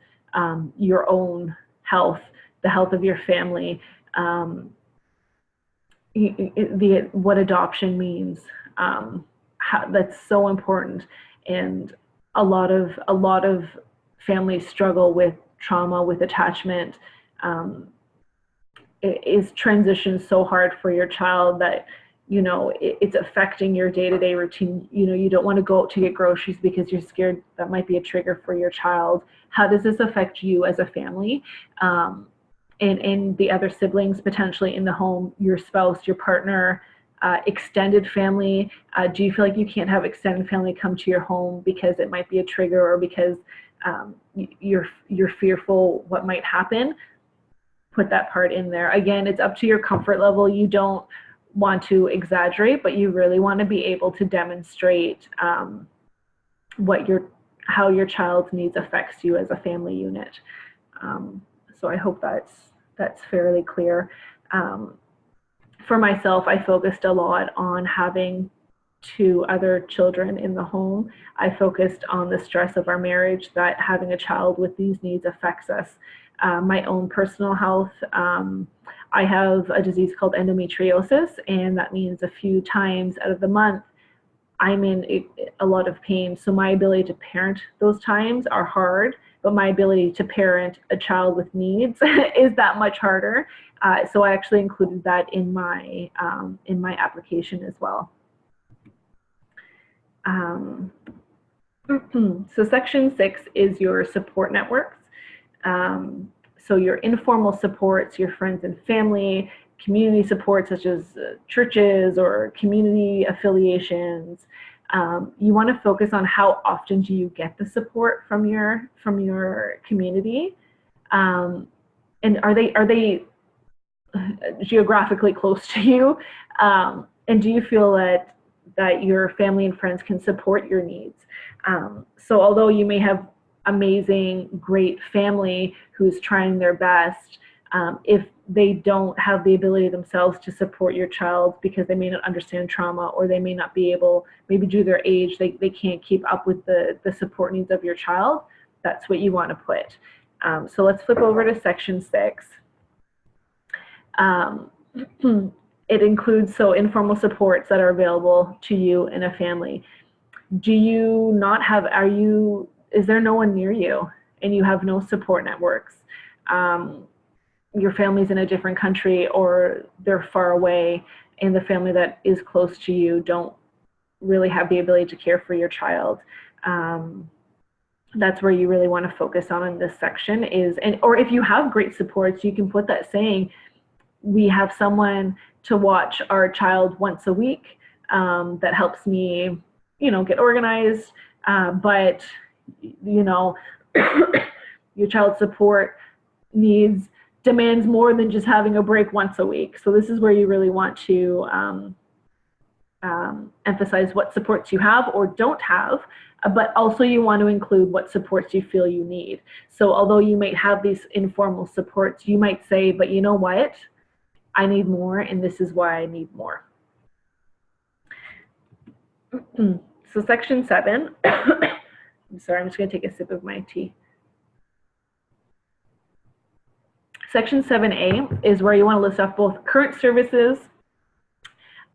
your own health, the health of your family, what adoption means. That's so important. And a lot of families struggle with trauma, with attachment. It is transition so hard for your child that, you know, it's affecting your day-to-day routine. You know, you don't want to go out to get groceries because you're scared that might be a trigger for your child. How does this affect you as a family? And the other siblings potentially in the home, your spouse, your partner, extended family. Do you feel like you can't have extended family come to your home because it might be a trigger, or because you're fearful what might happen? Put that part in there. Again, it's up to your comfort level. You don't want to exaggerate, but you really want to be able to demonstrate how your child's needs affects you as a family unit. So I hope that's fairly clear. For myself, I focused a lot on having 2 other children in the home. I focused on the stress of our marriage, that having a child with these needs affects us. My own personal health, I have a disease called endometriosis, and that means a few times out of the month, I'm in a lot of pain. So my ability to parent those times are hard, but my ability to parent a child with needs is that much harder. So I actually included that in my application as well. So section 6 is your support networks. So your informal supports, your friends and family, community support such as churches or community affiliations. You want to focus on how often do you get the support from your community, and are they geographically close to you, and do you feel that your family and friends can support your needs? So although you may have amazing, great family who's trying their best, if they don't have the ability themselves to support your child because they may not understand trauma, or they may not be able, maybe due to their age, they can't keep up with the support needs of your child, that's what you want to put. So let's flip over to section 6. It includes informal supports that are available to you in a family. Do you not have, is there no one near you and you have no support networks? Your family's in a different country, or they're far away, and the family that is close to you don't really have the ability to care for your child. That's where you really want to focus on in this section or if you have great supports, you can put that saying, we have someone to watch our child once a week that helps me, get organized, but, your child's support demands more than just having a break once a week. So this is where you really want to emphasize what supports you have or don't have, but also you want to include what supports you feel you need. So although you might have these informal supports, you might say, but you know what? I need more, and this is why I need more. So section 7, I'm sorry, I'm just going to take a sip of my tea. Section 7A is where you want to list off both current services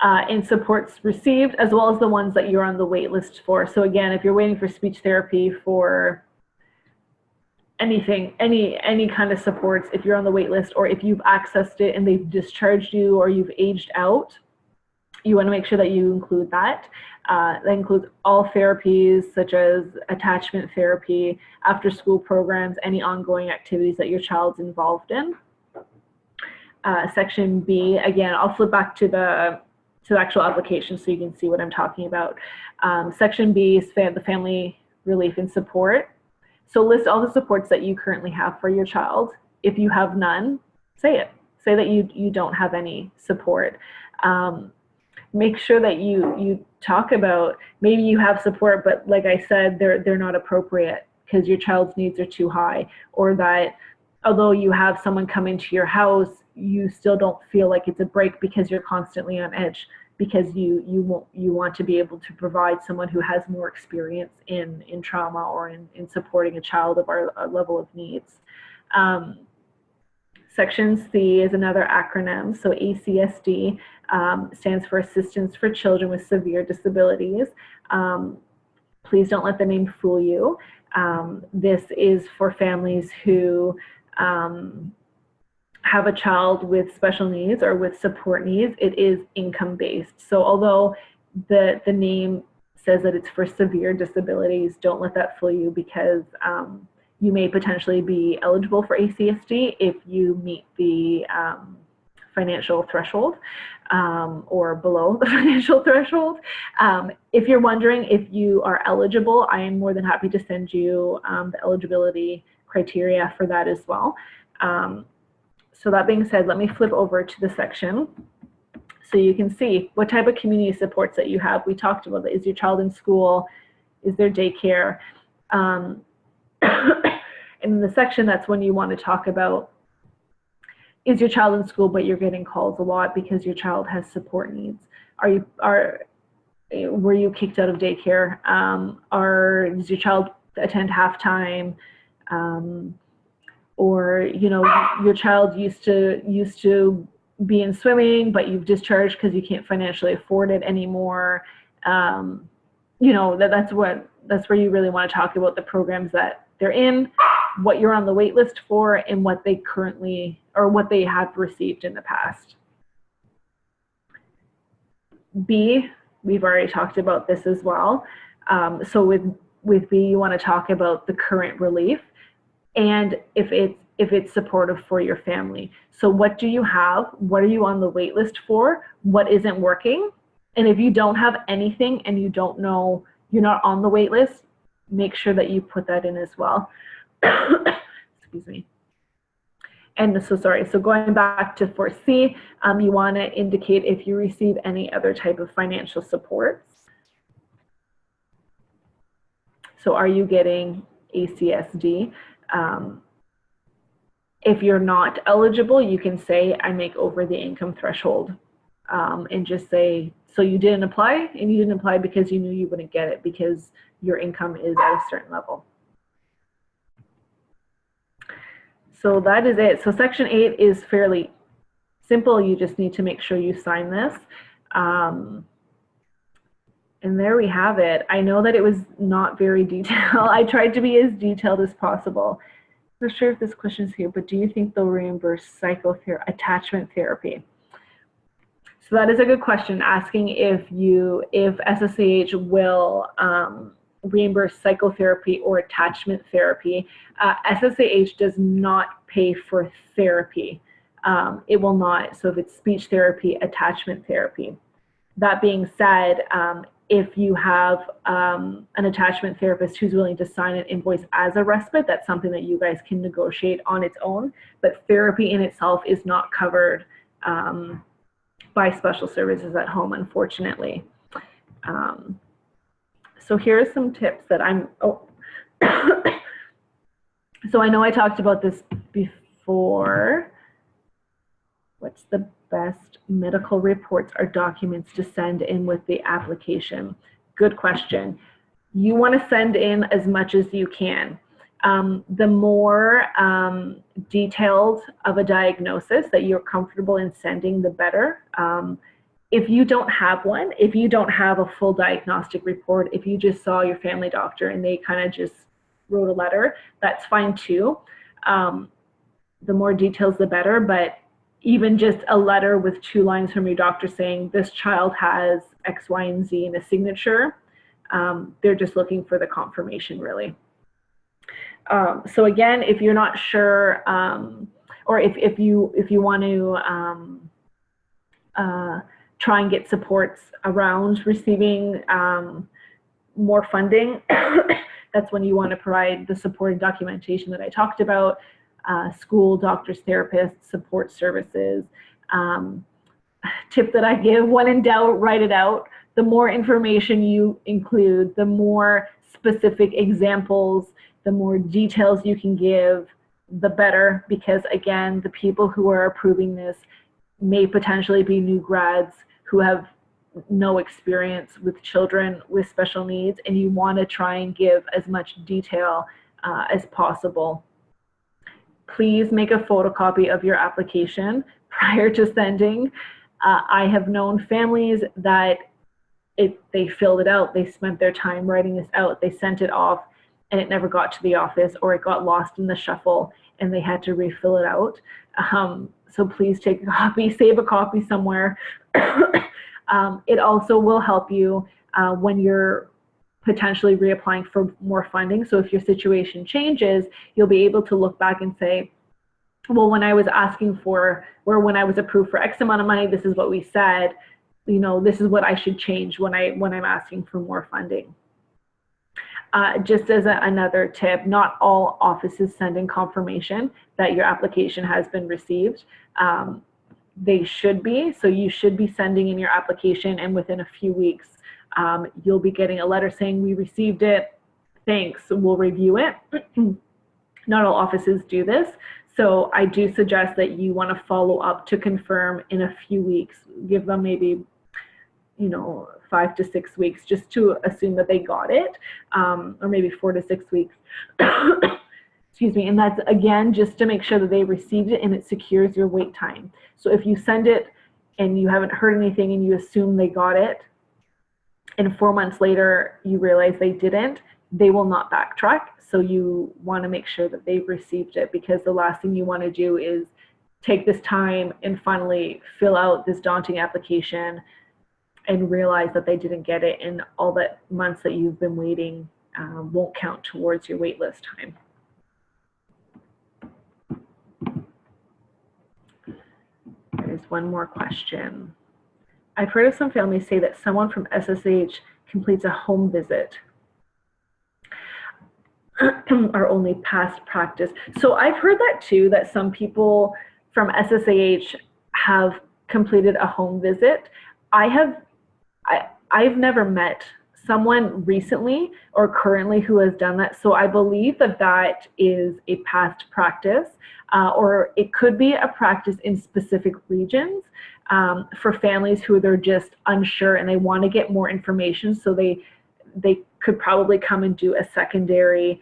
and supports received, as well as the ones that you're on the wait list for. So again, if you're waiting for speech therapy for anything, any kind of supports, if you're on the wait list, or if you've accessed it and they've discharged you or you've aged out, you want to make sure that you include that. That includes all therapies such as attachment therapy, after school programs, any ongoing activities that your child's involved in. Section B, again, I'll flip back to the actual application so you can see what I'm talking about. Section B is the family relief and support. So list all the supports that you currently have for your child. If you have none, say it. Say that you don't have any support. Make sure that you talk about, maybe you have support, but like I said, they're not appropriate because your child's needs are too high, or that although you have someone come into your house, you still don't feel like it's a break because you're constantly on edge, because you want to be able to provide someone who has more experience in trauma or in supporting a child of our level of needs. Section C is another acronym. So ACSD stands for Assistance for Children with Severe Disabilities. Please don't let the name fool you. This is for families who have a child with special needs or with support needs. It is income-based. So although the name says that it's for severe disabilities, don't let that fool you, because you may potentially be eligible for ACSD if you meet the financial threshold or below the financial threshold. If you're wondering if you are eligible, I am more than happy to send you the eligibility criteria for that as well. So that being said, let me flip over to the section so you can see what type of community supports that you have. We talked about that. Is your child in school? Is there daycare? In the section, that's when you want to talk about, is your child in school but you're getting calls a lot because your child has support needs? Were you kicked out of daycare? Does your child attend halftime? Or your child used to be in swimming, but you've discharged because you can't financially afford it anymore. That's where you really want to talk about the programs that they're in, what you're on the wait list for, and what they currently, or what they have received in the past. B, we've already talked about this as well. So with B, you want to talk about the current relief and if it's supportive for your family. So what do you have? What are you on the wait list for? What isn't working? And if you don't have anything and you don't know, you're not on the wait list, make sure that you put that in as well. Excuse me. And so going back to 4C, you want to indicate if you receive any other type of financial supports. So are you getting ACSD? If you're not eligible, you can say, I make over the income threshold, and just say, so you didn't apply, and you didn't apply because you knew you wouldn't get it because your income is at a certain level. So that is it. So section 8 is fairly simple. You just need to make sure you sign this. And there we have it. I know that it was not very detailed. I tried to be as detailed as possible. I'm not sure if this question is here, but do you think they'll reimburse attachment therapy? So that is a good question, asking if SSAH will reimburse psychotherapy or attachment therapy. SSAH does not pay for therapy. It will not. So if it's speech therapy, attachment therapy. That being said, if you have an attachment therapist who's willing to sign an invoice as a respite, that's something that you guys can negotiate on its own. But therapy in itself is not covered by special services at home, unfortunately. So here are some tips that so I know I talked about this before. What's the best medical reports or documents to send in with the application? good question. You want to send in as much as you can. The more detailed of a diagnosis that you're comfortable in sending, the better. If you don't have one, if you don't have a full diagnostic report, if you just saw your family doctor and they kind of just wrote a letter, that's fine too. The more details, the better, but even just a letter with 2 lines from your doctor saying this child has X, Y, and Z in a signature, they're just looking for the confirmation, really. So again, if you're not sure, or if you want to try and get supports around receiving more funding, that's when you want to provide the support and documentation that I talked about, school, doctors, therapists, support services. Tip that I give, when in doubt, write it out. The more information you include, the more specific examples, the more details you can give, the better, because again, the people who are approving this may potentially be new grads who have no experience with children with special needs, and you want to try and give as much detail as possible. Please make a photocopy of your application prior to sending. I have known families that they filled it out, they spent their time writing this out, they sent it off, and it never got to the office, or it got lost in the shuffle and they had to refill it out. So please take a copy, save a copy somewhere. It also will help you when you're potentially reapplying for more funding. So if your situation changes, you'll be able to look back and say, well, when I was asking for, or when I was approved for X amount of money, this is what we said, you know, this is what I should change when I'm asking for more funding. Just as another tip, not all offices send in confirmation that your application has been received. They should be, so you should be sending in your application, and within a few weeks, you'll be getting a letter saying, we received it, thanks, we'll review it. Not all offices do this, so I do suggest that you want to follow up to confirm in a few weeks. Give them maybe, you know, 5 to 6 weeks just to assume that they got it, or maybe 4 to 6 weeks. Excuse me, and that's again just to make sure that they received it and it secures your wait time. So if you send it and you haven't heard anything and you assume they got it, and 4 months later you realize they didn't, they will not backtrack. So you want to make sure that they've received it, because the last thing you want to do is take this time and finally fill out this daunting application and realize that they didn't get it, and all that months that you've been waiting won't count towards your wait list time. There's one more question. I've heard of some families say that someone from SSAH completes a home visit are only past practice. So I've heard that too, that some people from SSAH have completed a home visit. I've never met someone recently or currently who has done that. So I believe that that is a past practice, or it could be a practice in specific regions for families who they're just unsure and they want to get more information. So they could probably come and do a secondary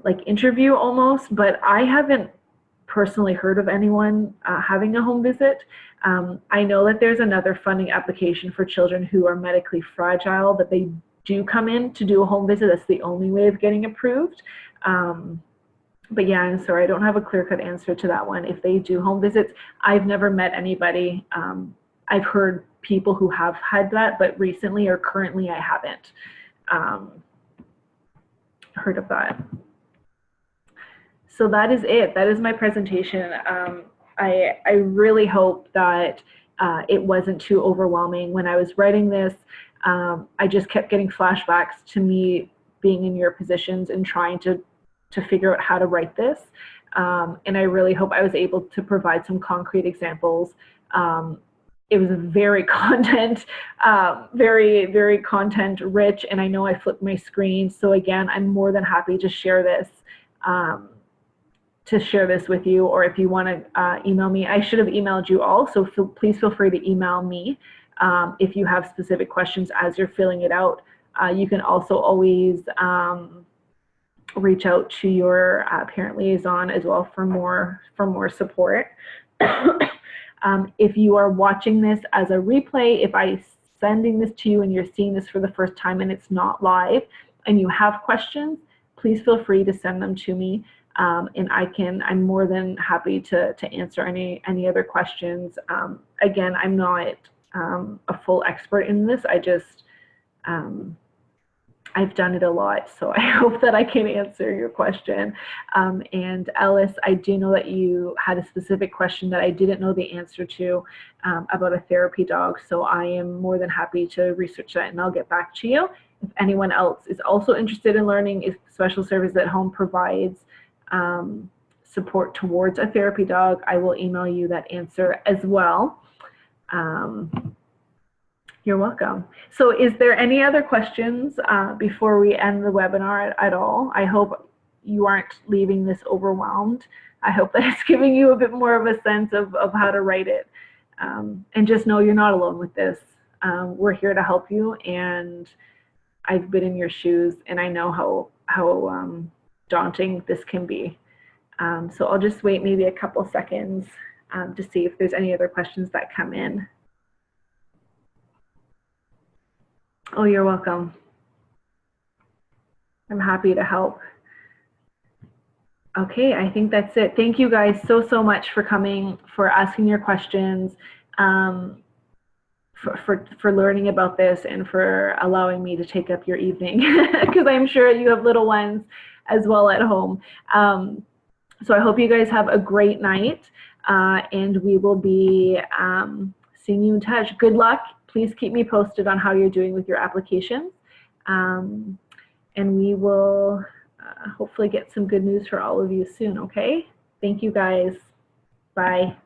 like interview almost, but I haven't personally heard of anyone having a home visit. I know that there's another funding application for children who are medically fragile that they do come in to do a home visit. That's the only way of getting approved. But yeah, I'm sorry, I don't have a clear-cut answer to that one. If they do home visits, I've never met anybody. I've heard people who have had that, but recently or currently I haven't heard of that. So that is it. That is my presentation. I really hope that it wasn't too overwhelming. When I was writing this, I just kept getting flashbacks to me being in your positions and trying to figure out how to write this. And I really hope I was able to provide some concrete examples. It was very very content rich, and I know I flipped my screen. So again, I'm more than happy to share this with you, or if you want to email me. I should have emailed you all, so please feel free to email me if you have specific questions as you're filling it out. You can also always reach out to your parent liaison as well for more support. If you are watching this as a replay, if I'm sending this to you and you're seeing this for the first time and it's not live and you have questions, please feel free to send them to me. And I'm more than happy to answer any other questions. Again, I'm not a full expert in this. I've done it a lot, so I hope that I can answer your question. And Alice, I do know that you had a specific question that I didn't know the answer to about a therapy dog, so I am more than happy to research that and I'll get back to you. If anyone else is also interested in learning if Special Services at Home provides support towards a therapy dog, I will email you that answer as well. You're welcome. So is there any other questions before we end the webinar at all? I hope you aren't leaving this overwhelmed. I hope that it's giving you a bit more of a sense of how to write it. And just know you're not alone with this. We're here to help you, and I've been in your shoes and I know how daunting this can be. So I'll just wait maybe a couple seconds to see if there's any other questions that come in. Oh, you're welcome. I'm happy to help. Okay, I think that's it. Thank you guys so much for coming, for asking your questions, for learning about this, and for allowing me to take up your evening, because I'm sure you have little ones as well at home. So I hope you guys have a great night, and we will be seeing you in touch. Good luck. Please keep me posted on how you're doing with your applications. And we will hopefully get some good news for all of you soon, okay? Thank you guys. Bye.